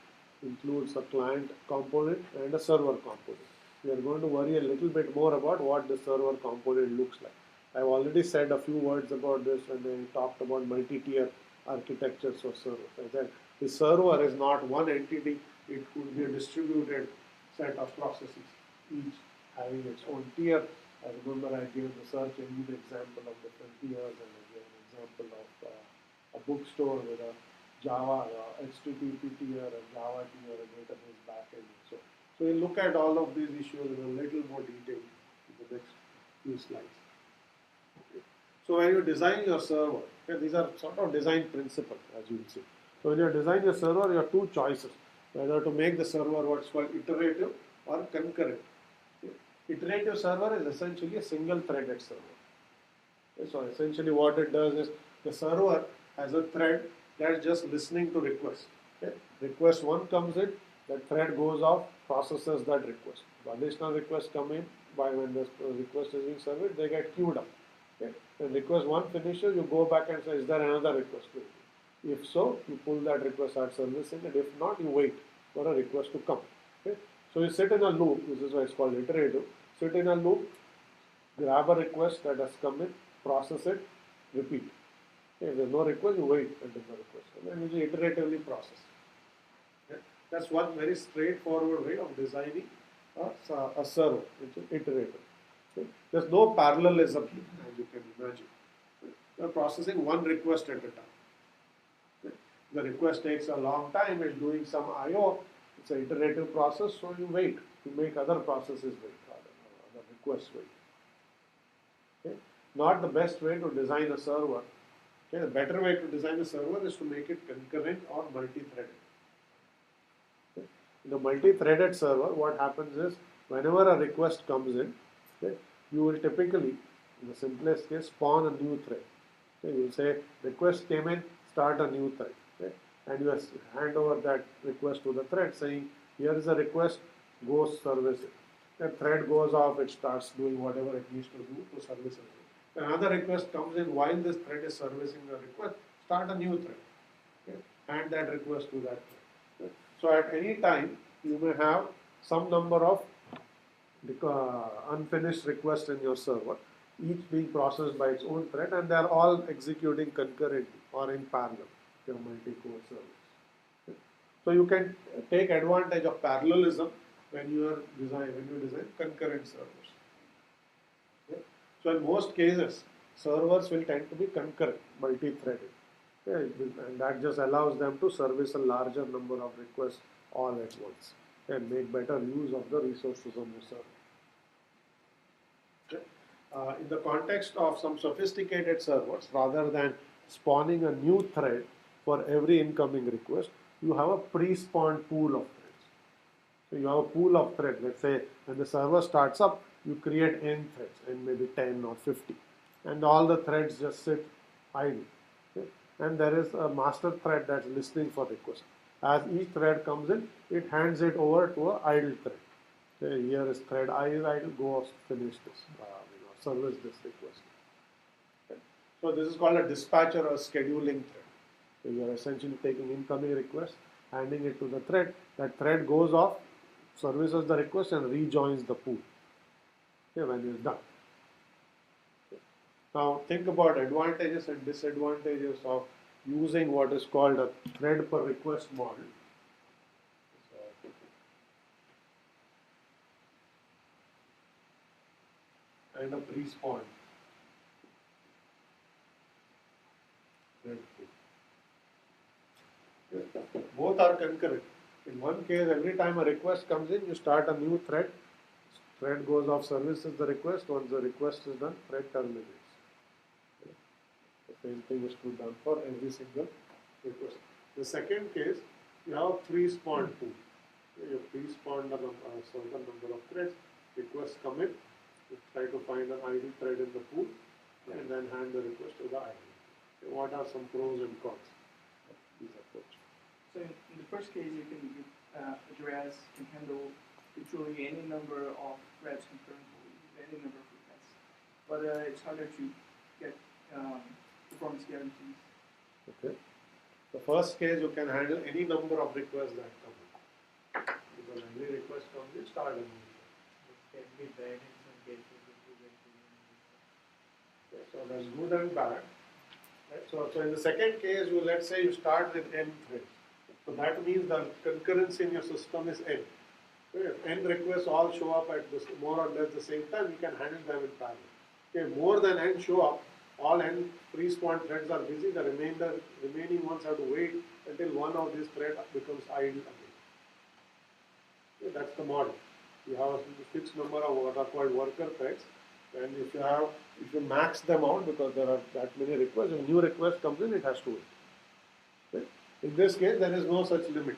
includes a client component and a server component. We are going to worry a little bit more about what the server component looks like. I've already said a few words about this when I talked about multi-tier architectures for servers. I said the server is not one entity, it could be a distributed set of processes, each having its own tier. I remember I gave the search engine example of different tiers, and I gave an example of a bookstore with a Java, HTTP tier, a Java tier, a database backend. So we'll look at all of these issues in a little more detail in the next few slides. Okay. So when you design your server, okay, these are sort of design principles, as you will see. So when you design your server, you have 2 choices, whether to make the server what's called iterative or concurrent. Okay. Iterative server is essentially a single-threaded server. Okay. So essentially what it does is the server has a thread that's just listening to requests. Okay. Request 1 comes in, that thread goes off, processes that request. The additional requests come in when the request is being served, they get queued up. Okay. When request 1 finishes, you go back and say, is there another request? If so, you pull that request out servicing, and if not, you wait for a request to come. Okay. So you sit in a loop, this is why it's called iterative. Sit in a loop, grab a request that has come in, process it, repeat. If there's no request, you wait until the request, and then you iteratively process. Okay? That's one very straightforward way of designing a server, which is iterative. Okay? There's no parallelism, as you can imagine. You're processing one request at a time. Okay? The request takes a long time, it's doing some I/O. It's an iterative process, so you wait. You make other processes wait, other requests wait. Okay? Not the best way to design a server. Okay? The better way to design a server is to make it concurrent or multi-threaded. Okay? In a multi-threaded server, what happens is whenever a request comes in, okay, you will typically, in the simplest case, spawn a new thread. Okay? You will say request came in, start a new thread. Okay? And you hand over that request to the thread saying, here is a request, go service it. The thread goes off, it starts doing whatever it needs to do to service it. Another request comes in while this thread is servicing the request, start a new thread. Okay? Hand that request to that thread. Okay? So at any time, you may have some number of unfinished requests in your server, each being processed by its own thread, and they are all executing concurrently or in parallel. Your multi-core service. Okay? So you can take advantage of parallelism when you design concurrent servers. Okay? So in most cases, servers will tend to be concurrent, multi-threaded, okay? And that just allows them to service a larger number of requests all at once and make better use of the resources on the server. Okay? In the context of some sophisticated servers, rather than spawning a new thread for every incoming request, you have a pre-spawned pool of threads. So you have a pool of threads. Let's say when the server starts up, you create n threads, and maybe 10 or 50, and all the threads just sit idle. Okay? And there is a master thread that's listening for requests. As each thread comes in, it hands it over to an idle thread. Okay, here is thread I is idle, go finish this, service this request. Okay? So this is called a dispatcher or scheduling thread. So you are essentially taking incoming request, handing it to the thread. That thread goes off, services the request, and rejoins the pool. Okay, when it's done. Okay. Now think about advantages and disadvantages of using what is called a thread per request model. And a pre-spawned thread pool. Both are concurrent. In one case, every time a request comes in, you start a new thread. Thread goes off, services the request. Once the request is done, thread terminates. Okay. The same thing is to be done for every single request. The second case, you have a pre-spawned pool. You pre-spawned a certain number of threads. Requests come in. You try to find an idle thread in the pool, and then hand the request to the idle. Okay. What are some pros and cons of this approach? So in the first case, you can handle literally any number of threads concurrently, any number of requests. But it's harder to get performance guarantees. Okay. The first case, you can handle any number of requests that come in. Because every request comes in, start a new It can be bad in some cases if you get to know. Okay, so that's good and bad. Right? So in the second case, let's say you start with n threads. So that means the concurrency in your system is n. So if n requests all show up at more or less the same time, you can handle them in parallel. Okay, more than n show up, all n pre-spawned threads are busy. The remaining ones have to wait until one of these threads becomes idle again. Okay, that's the model. You have a fixed number of what are called worker threads, and if you max them out because there are that many requests, if a new request comes in, it has to wait. Okay? In this case, there is no such limit.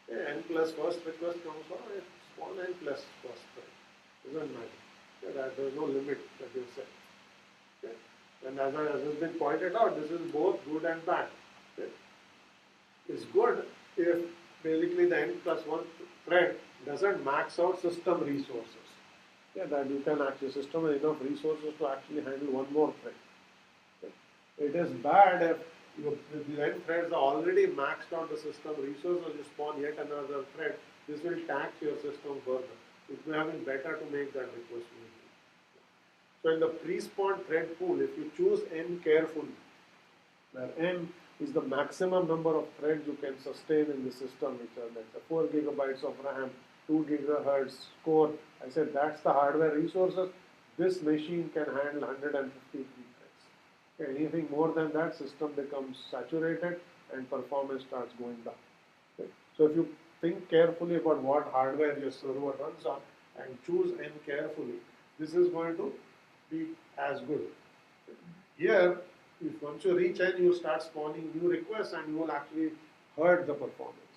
Okay, n plus first request comes on, it's spawn n plus first thread. Doesn't matter. Okay, there is no limit that you set. Okay? And as has been pointed out, this is both good and bad. Okay? It's good if basically the n plus one thread doesn't max out system resources. Yeah, that you can actually system has enough resources to actually handle one more thread. Okay? It is bad if the n threads are already maxed out the system resources, you spawn yet another thread. This will tax your system further. It may have been better to make that request. So in the pre-spawn thread pool, if you choose n carefully, where n is the maximum number of threads you can sustain in the system, which are let's say 4 gigabytes of RAM, 2 gigahertz core. I said that's the hardware resources. This machine can handle 153 threads. Okay, anything more than that, system becomes saturated and performance starts going down. Okay. So if you think carefully about what hardware your server runs on and choose n carefully, this is going to be as good. Here, if once you reach n, you start spawning new requests and you will actually hurt the performance.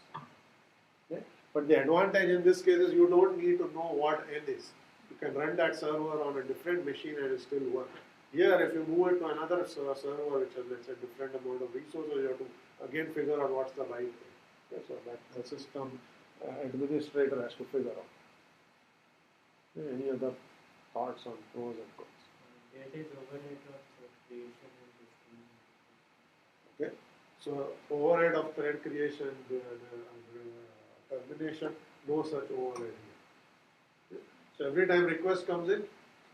Okay? But the advantage in this case is you don't need to know what n is. You can run that server on a different machine and it still work. Here, if you move it to another server which has let's say different amount of resources, you have to again figure out what's the right thing. Okay? So that the system administrator has to figure out. Okay? Any other thoughts on pros and cons? That is overhead of thread creation and testing. Okay, so overhead of thread creation, termination, no such overhead here. Okay. So every time request comes in,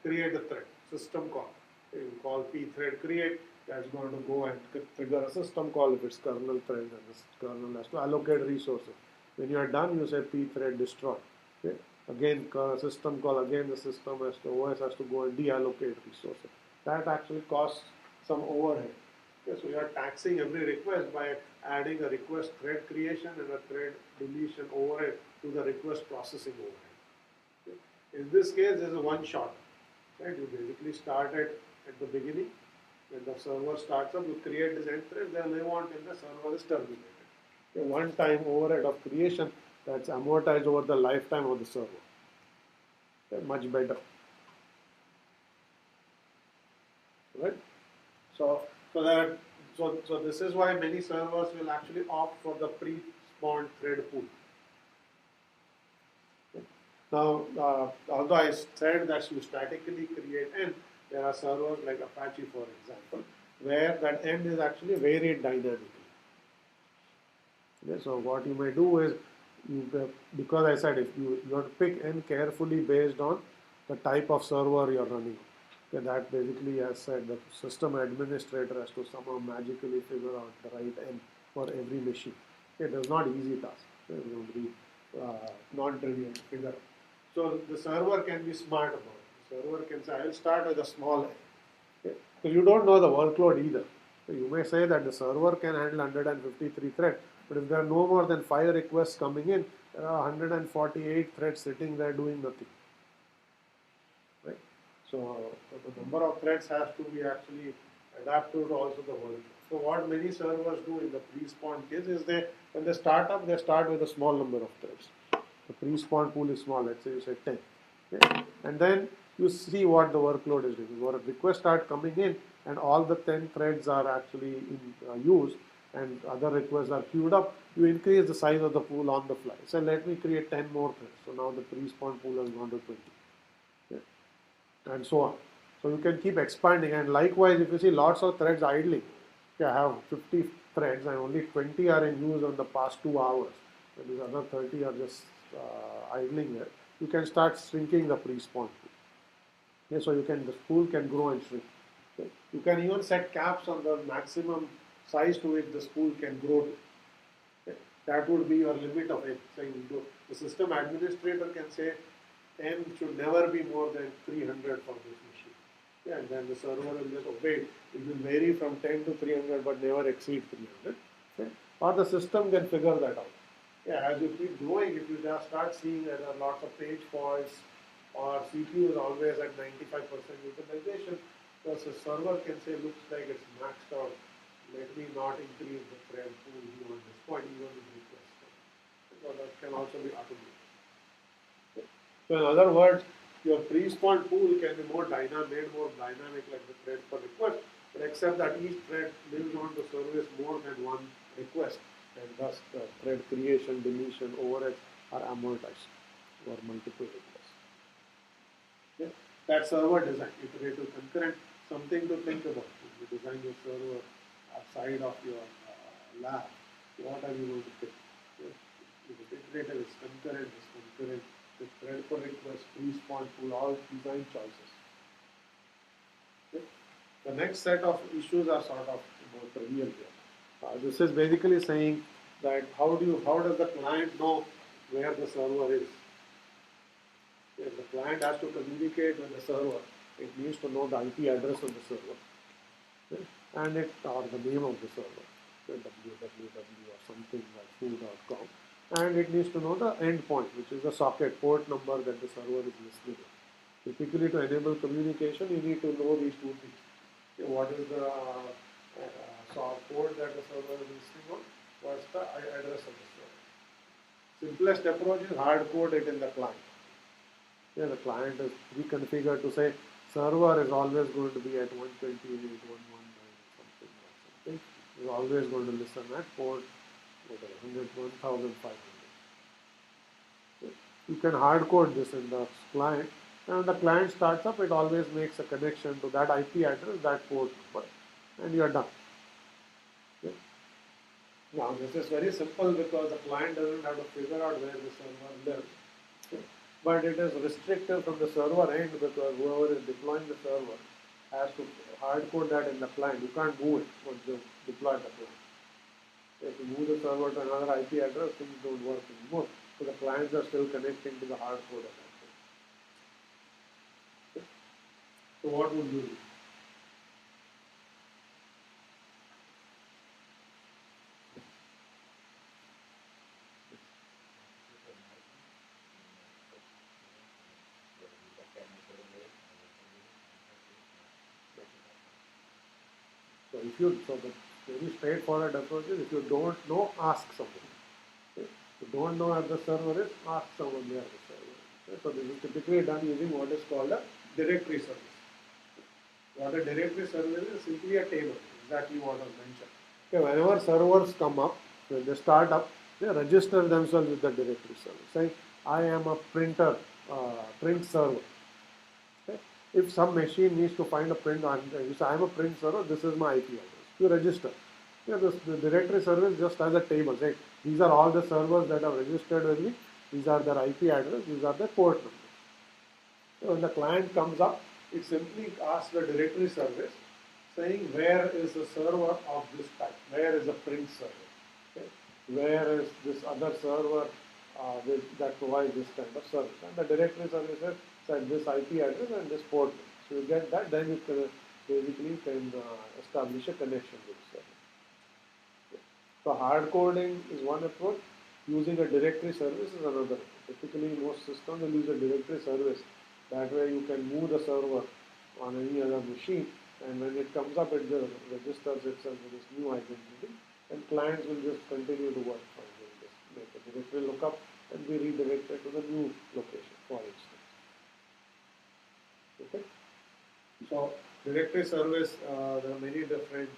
create a thread, system call. You call pthread create, that's going to go and trigger a system call if it's kernel thread, and this kernel has to allocate resources. When you are done, you say pthread destroy. Okay. Again, system call, again the system has to, OS has to go and deallocate resources. That actually costs some overhead. Okay, so you are taxing every request by adding a request thread creation and a thread deletion overhead to the request processing overhead. Okay. In this case, there is a one shot. Right? You basically start it at the beginning. When the server starts up, you create this end thread, they live on till the server is terminated. Okay. One time overhead of creation that's amortized over the lifetime of the server. Okay. Much better. Right? So this is why many servers will actually opt for the pre-spawned thread pool. Okay. Now, although I said that you statically create n, there are servers like Apache, for example, where that n is actually varied dynamically. Okay, so what you may do is, because I said if you have to pick n carefully based on the type of server you're running. Okay, that basically, as said, the system administrator has to somehow magically figure out the right n for every machine. Okay, it is not easy task. It will be non-trivial to figure out. So the server can be smart about it. The server can say, I'll start with a small n. Okay? So you don't know the workload either. So you may say that the server can handle 153 threads, but if there are no more than 5 requests coming in, there are 148 threads sitting there doing nothing. Right? So the number of threads has to be actually adapted to also the workload. So what many servers do in the pre-spawn case is when they start up, they start with a small number of threads. The pre-spawn pool is small, let's say you say 10. Okay? And then you see what the workload is doing. Your requests start coming in and all the 10 threads are actually in use and other requests are queued up, you increase the size of the pool on the fly. So let me create 10 more threads. So now the pre-spawn pool has gone to 20. Okay? And so on. So you can keep expanding, and likewise if you see lots of threads idling, okay, I have 50 threads and only 20 are in use on the past 2 hours. And these other 30 are just idling there. You can start shrinking the pre-spawn pool. Okay, so the pool can grow and shrink. Okay. You can even set caps on the maximum size to which the pool can grow to. Okay. That would be your limit of it. The system administrator can say n should never be more than 300 for this machine. Okay. And then the server will just obey. It will vary from 10 to 300 but never exceed 300. Okay. Or the system can figure that out. Yeah, as you keep growing, if you just start seeing that there are lots of page faults or CPU is always at 95% utilization, the server can say, looks like it's maxed out. Let me not increase the thread pool beyond this point, even with request. So that can also be automated. Okay. So in other words, your pre-spawn pool can be made more dynamic like the thread per request, but except that each thread lives on to service more than one request. And thus the thread creation, deletion, overheads are amortized over multiple requests. Okay. That server design, iterative concurrent, something to think about. If you design your server outside of your lab, what are you going to pick? Okay. If it's iterative, it's concurrent, the thread per request, pre-spawn pool, all design choices. Okay. The next set of issues are sort of more trivial here. This is basically saying that how does the client know where the server is? If the client has to communicate with the server, it needs to know the IP address of the server, okay, and it or the name of the server, www or something like foo.com, and it needs to know the endpoint, which is the socket port number that the server is listening to. Typically, to enable communication, you need to know these two things. Okay, what is the port that the server is listening on? What's the address of the server? Simplest approach is hard code it in the client. Yeah, the client is reconfigured to say server is always going to be at 128.119 something or something. Is always going to listen at port whatever 100,500. You can hard code this in the client, and when the client starts up, it always makes a connection to that IP address, that port number, and you are done. Okay. Now this is very simple because the client doesn't have to figure out where the server lives. Okay. But it is restrictive from the server end because whoever is deploying the server has to hard code that in the client. You can't move it once you deploy the client. If you move the server to another IP address, things don't work anymore. So the clients are still connecting to the hard code of that. Okay. So what would you do? So the very straightforward approach is if you don't know, ask someone. Okay. If you don't know where the server is, ask someone where the server is. Okay. So this is typically done using what is called a directory service. What a directory service is simply a table, exactly what I mentioned. Okay, whenever servers come up, when they start up, they register themselves with the directory service, saying, I am a print server. Okay. If some machine needs to find a print, you say, I am a print server, this is my IP address. You register. Yeah, the directory service just has a table saying, these are all the servers that are registered with me, these are their IP address, these are their port numbers. So when the client comes up, it simply asks the directory service saying where is the server of this type, where is the print server, okay? Where is this other server that provides this kind of service. And the directory service says this IP address and this port number. So you get that, then you can basically establish a connection with the server. Okay. So hard coding is one approach. Using a directory service is another. Typically, most systems will use a directory service. That way, you can move the server on any other machine, and when it comes up, it just registers itself with this new identity, and clients will just continue to work fine. They will just make a directory lookup and be redirected to the new location, for instance. Okay. So, directory service, there are many different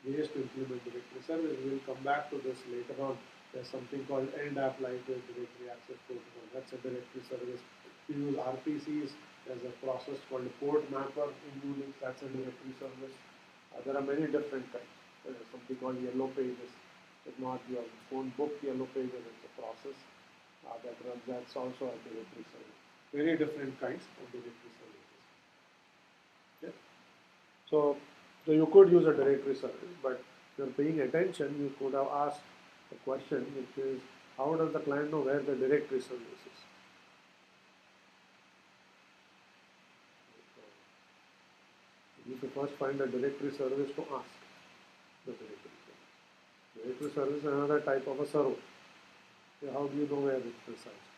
ways to implement directory service. We will come back to this later on. There's something called LDAP, Lightweight Directory Access Protocol. That's a directory service. We use RPCs. There's a process called port mapper in Unix. That's a directory service. There are many different kinds. There's something called Yellow Pages. If not your phone book, Yellow Pages, it's a process that runs. That's also a directory service. Very different kinds of directory services. Okay. So you could use a directory service, but if you're paying attention, you could have asked a question, which is, how does the client know where the directory service is? You need to first find a directory service to ask the directory service. Directory service is another type of a server. So how do you know where it resides?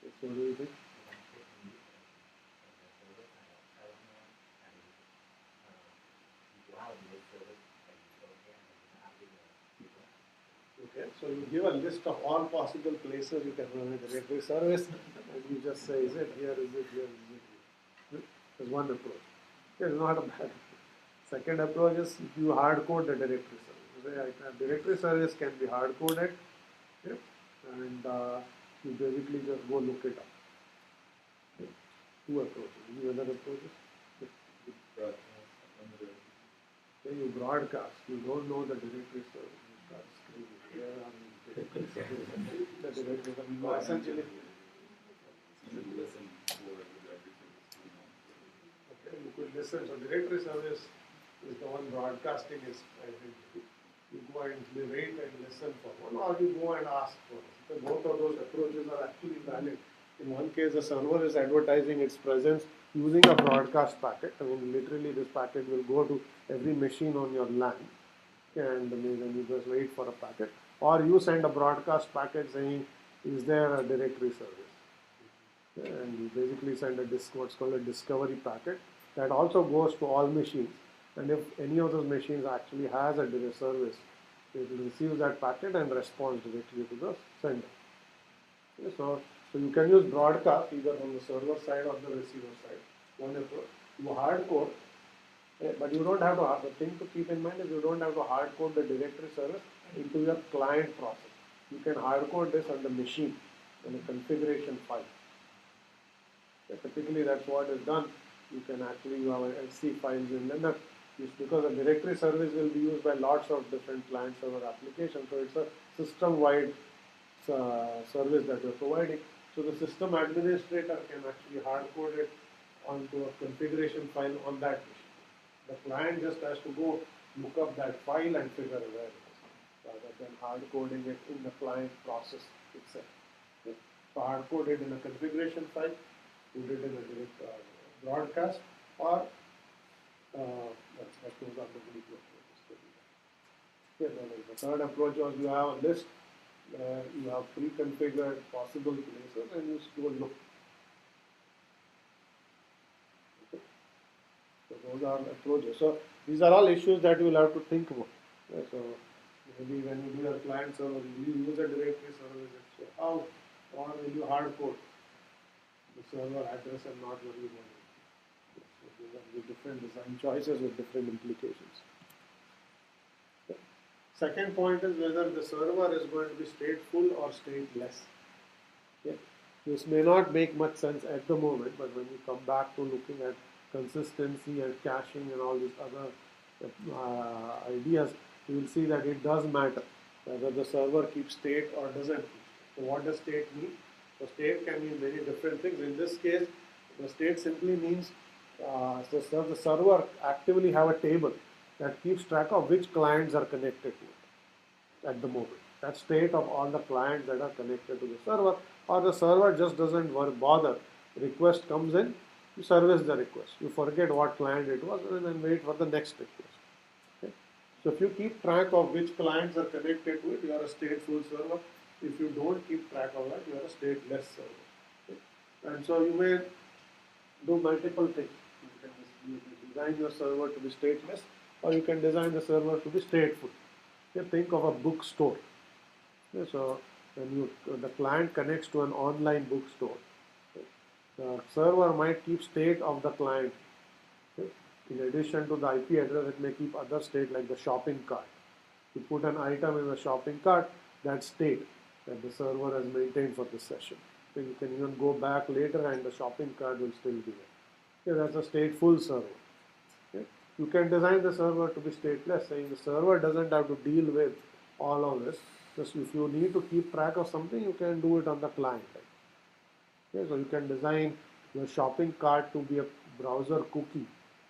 So what do you think? Okay, so you give a list of all possible places you can run a directory service, and you just say, is it here, is it here, is it here? That's one approach. It's not a bad approach. Second approach is you hard code the directory service. A directory service can be hard coded, okay? And you basically just go look it up. Okay? Two approaches. Any other approaches? Okay, you broadcast. You don't know the directory service. You start screaming. Where are the directory service? The directory service. Essentially, You should listen for the directory service to know. Okay, you could listen. So directory service is the one broadcasting its identity. You go and wait and listen for one, or you go and ask for it. So both of those approaches are actually valid. In one case, the server is advertising its presence using a broadcast packet. I mean, literally, this packet will go to every machine on your LAN, and then you just wait for a packet. Or you send a broadcast packet saying, "Is there a directory service?" And you basically send a what's called a discovery packet that also goes to all machines. And if any of those machines actually has a direct service, it will receive that packet and respond directly to the sender. Okay, so you can use broadcast either on the server side or the receiver side. One approach. You hardcode, but you don't have to. The thing to keep in mind is you don't have to hardcode the directory service into your client process. You can hardcode this on the machine in a configuration file. So typically, that's what is done. You can actually you have SC files in there. Because the directory service will be used by lots of different client server applications, so it's a system-wide service that you're providing. So the system administrator can actually hardcode it onto a configuration file on that machine. The client just has to go look up that file and figure out where it is, rather than hardcoding it in the client process itself. Okay? So hardcode it in a configuration file, put it in a direct broadcast, or that goes on the group approaches. Okay, the third approach was you have a list where you have pre-configured possible places and you go look. Okay. So those are approaches. So these are all issues that you will have to think about. Okay. So maybe when you do your client server, will you use a directory service? So how, or will you hardcode the server address and not worry about it? So these are the different design choices with different implications. Okay. Second point is whether the server is going to be stateful or stateless. Okay. This may not make much sense at the moment, but when you come back to looking at consistency and caching and all these other ideas, you will see that it does matter whether the server keeps state or doesn't. So what does state mean? So state can mean many different things. In this case, the state simply means the server actively have a table that keeps track of which clients are connected to it at the moment. That state of all the clients that are connected to the server, or the server just doesn't bother. Request comes in, you service the request. You forget what client it was and then wait for the next request. Okay? So if you keep track of which clients are connected to it, you are a stateful server. If you don't keep track of that, you are a stateless server. Okay? And so you may do multiple things. You can design your server to be stateless, or you can design the server to be stateful. Okay? Think of a bookstore. Okay? So when the client connects to an online bookstore, okay? The server might keep state of the client. Okay? In addition to the IP address, it may keep other state like the shopping cart. You put an item in the shopping cart, that state that the server has maintained for the session. So you can even go back later and the shopping cart will still be there. Okay, that's a stateful server. Okay. You can design the server to be stateless, saying the server doesn't have to deal with all of this. Just if you need to keep track of something, you can do it on the client. Okay, so you can design your shopping cart to be a browser cookie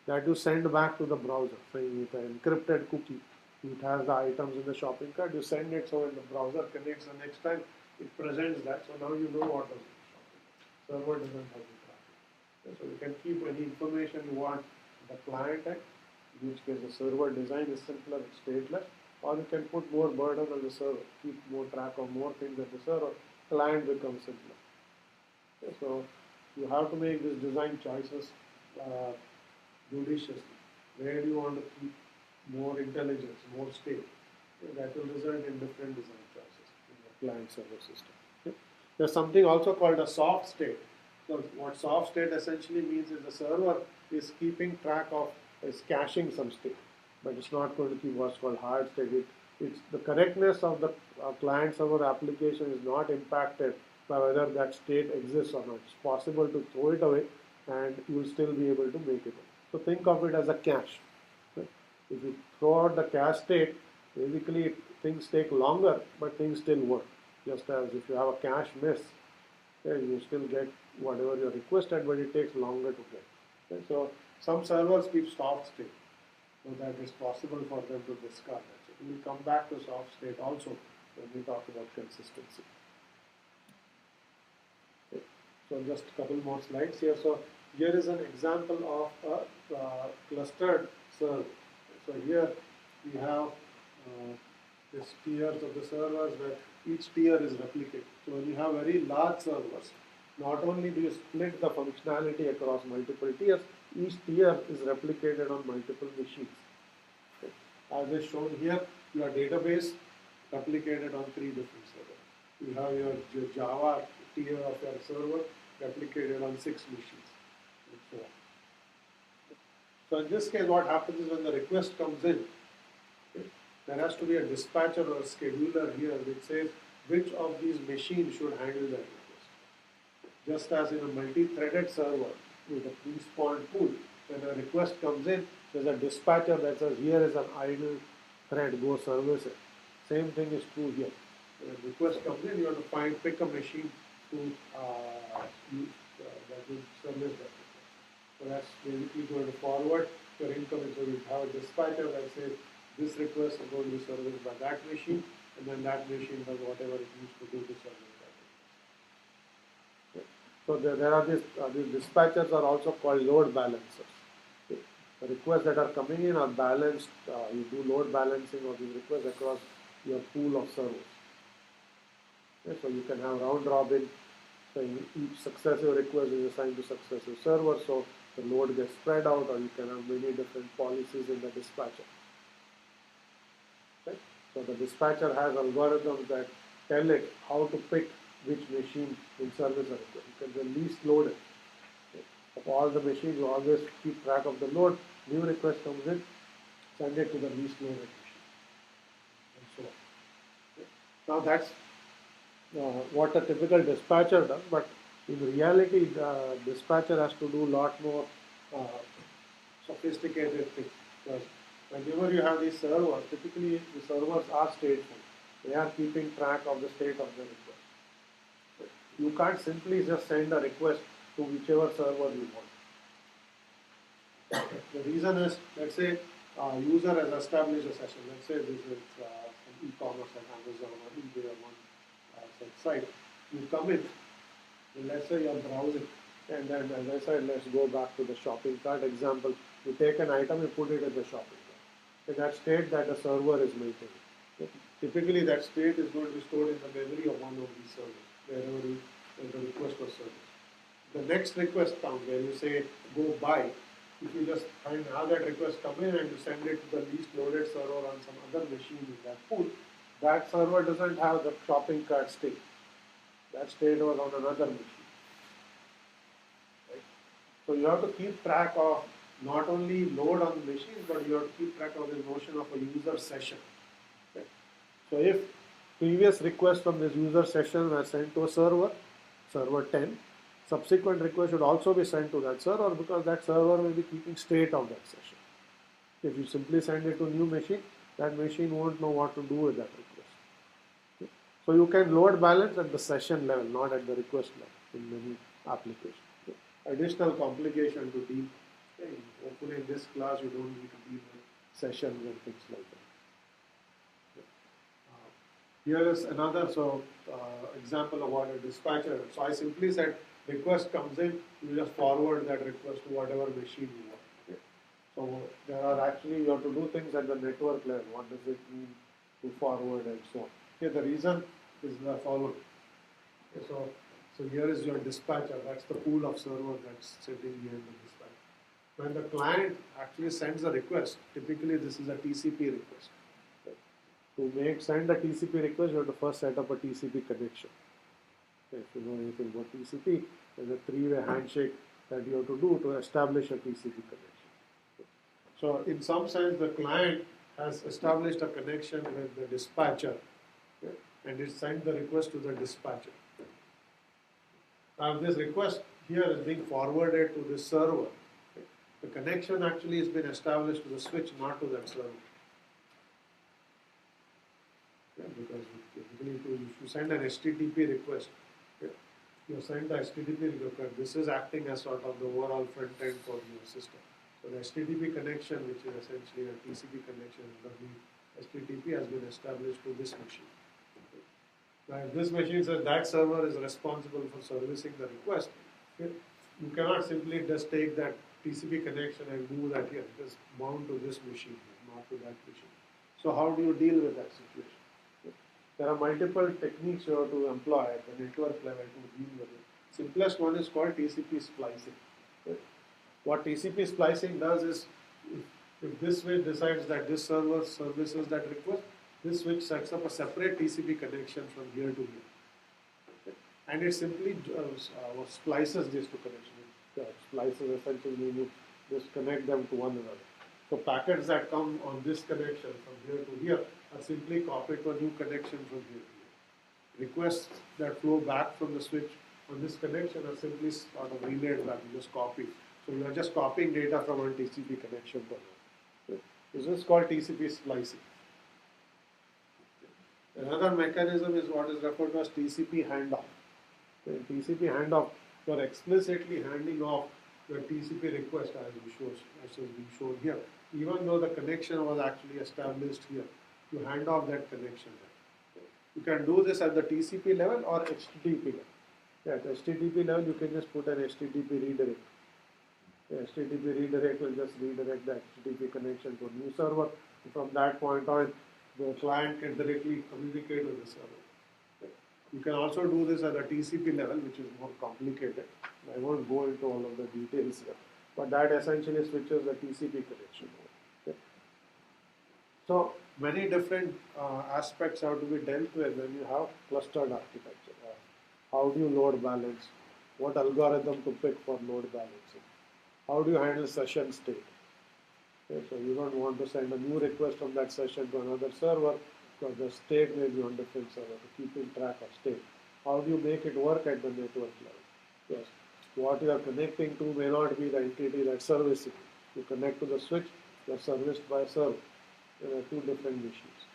that you send back to the browser, saying it's an encrypted cookie. It has the items in the shopping cart. You send it so when the browser connects the next time, it presents that. So now you know what was in the shopping cart. Server doesn't have to track it. Okay, so you can keep any information you want the client end, in which case the server design is simpler, it's stateless, or you can put more burden on the server, keep more track of more things at the server, client becomes simpler. Okay, so you have to make these design choices judiciously. Where do you want to keep more intelligence, more state? Okay, that will result in different design choices in the client server system. Okay. There's something also called a soft state. So what soft state essentially means is the server is keeping track of, is caching some state, but it's not going to keep what's called hard state. It's the correctness of the client server application is not impacted by whether that state exists or not. It's possible to throw it away and you will still be able to make it. So think of it as a cache. Okay? If you throw out the cache state, basically things take longer, but things still work. Just as if you have a cache miss, You still get whatever you requested, but it takes longer to get. Okay? So some servers keep soft state so that it's possible for them to discard it. So we will come back to soft state also when we talk about consistency. Okay. So just a couple more slides here. So here is an example of a clustered server. So here we have these tiers of the servers where each tier is replicated. So when you have very large servers, not only do you split the functionality across multiple tiers, each tier is replicated on multiple machines. Okay. As is shown here, your database replicated on 3 different servers. You have your Java tier of your server replicated on 6 machines, and so on. So in this case, what happens is when the request comes in, okay, there has to be a dispatcher or a scheduler here which says which of these machines should handle that request. Just as in a multi-threaded server with a pre-spawned pool, when a request comes in, there's a dispatcher that says here is an idle thread, go service it. Same thing is true here. When a request comes in, you have to pick a machine to that will service that request. So that's basically going to forward your incoming. So you have a dispatcher that says this request is going to be serviced by that machine, and then that machine does whatever it needs to do to service that request. Okay. So there are these dispatchers are also called load balancers. Okay. The requests that are coming in are balanced. You do load balancing of these requests across your pool of servers. Okay. So you can have round robin. So each successive request is assigned to successive server, so the load gets spread out, or you can have many different policies in the dispatcher. Okay. So the dispatcher has algorithms that tell it how to pick which machine will service a request. You can the least load it. Okay. Of all the machines, you always keep track of the load. New request comes in, send it to the least loaded machine, and so on. Okay. Now that's what a typical dispatcher does, but in reality, the dispatcher has to do a lot more sophisticated things. Because whenever you have these servers, typically the servers are stateful. They are keeping track of the state of the request. You can't simply just send a request to whichever server you want. The reason is, let's say a user has established a session. Let's say this is some e-commerce like Amazon or eBay or one site. You come in, and let's say you're browsing, and then as I said, let's go back to the shopping cart example. You take an item, you put it in the shopping cart. In that state that the server is maintaining. Okay. Typically, that state is going to be stored in the memory of one of these servers, wherever the request was serviced. The next request comes where you say go buy. If you just have that request come in and you send it to the least loaded server on some other machine in that pool, that server doesn't have the shopping cart state. That state was on another machine. Right? So you have to keep track of not only load on the machine, but you have to keep track of the notion of a user session. Okay? So if previous requests from this user session were sent to a server, server 10, subsequent requests should also be sent to that server because that server will be keeping state of that session. If you simply send it to a new machine, that machine won't know what to do with that request. Okay? So you can load balance at the session level, not at the request level in many applications. Okay? Additional complication to deal. Okay? Hopefully in this class you don't need to deal with sessions and things like that. Okay? Here is another example of what a dispatcher. So I simply said request comes in, you just forward that request to whatever machine you want. Okay? So there are actually, you have to do things at the network level. What does it mean to forward and so on. Okay, the reason is the following. Okay, so here is your dispatcher. That's the pool of server that's sitting behind the dispatcher. When the client actually sends a request, typically this is a TCP request. Okay. To send a TCP request, you have to first set up a TCP connection. Okay, if you know anything about TCP, there's a three-way handshake that you have to do to establish a TCP connection. Okay. So in some sense, the client has established a connection with the dispatcher, okay, and it sent the request to the dispatcher. Now this request here is being forwarded to this server. Okay. The connection actually has been established to the switch, not to that server. Okay, because if you send an HTTP request, okay, you send the HTTP request. This is acting as sort of the overall front end for your system. So the HTTP connection, which is essentially a TCP connection, the HTTP has been established to this machine. Now, if this machine says that server is responsible for servicing the request, you cannot simply just take that TCP connection and move that here. It is bound to this machine, not to that machine. So how do you deal with that situation? There are multiple techniques you have to employ at the network level to deal with it. Simplest one is called TCP splicing. What TCP splicing does is, if this switch decides that this server services that request, this switch sets up a separate TCP connection from here to here. And it simply splices these two connections. Splices essentially mean you just connect them to one another. So packets that come on this connection from here to here are simply copied to a new connection from here to here. Requests that flow back from the switch on this connection are simply sort of relayed back, you just copy. So you are just copying data from one TCP connection to another. This is called TCP splicing. Another mechanism is what is referred to as TCP handoff. In TCP handoff, you are explicitly handing off your TCP request as is being shown here. Even though the connection was actually established here, you hand off that connection there. You can do this at the TCP level or HTTP level. At HTTP level, you can just put an HTTP redirect. The HTTP redirect will just redirect the HTTP connection to a new server. From that point on, the client can directly communicate with the server. You can also do this at a TCP level, which is more complicated. I won't go into all of the details here, but that essentially switches the TCP connection over. Okay. So many different aspects have to be dealt with when you have clustered architecture. How do you load balance? What algorithm to pick for load balancing? How do you handle session state? Okay, so you don't want to send a new request from that session to another server because the state may be on different server, to keeping track of state. How do you make it work at the network level? Yes. What you are connecting to may not be the entity that's servicing. You connect to the switch, you are serviced by a server. There are two different machines.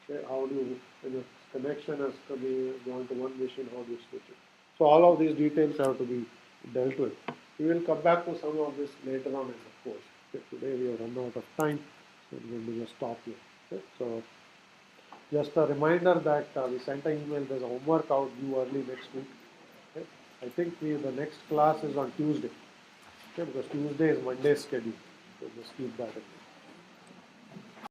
Okay. How do you, when the connection has to be gone to one machine, how do you switch it? So all of these details have to be dealt with. We will come back to some of this later on in the course. Okay. Today we have run out of time, so we're going to just stop here. Okay. So just a reminder that we sent an email, there's a homework out due early next week. Okay. I think the next class is on Tuesday, okay, because Tuesday is Monday's schedule. So just keep that in mind.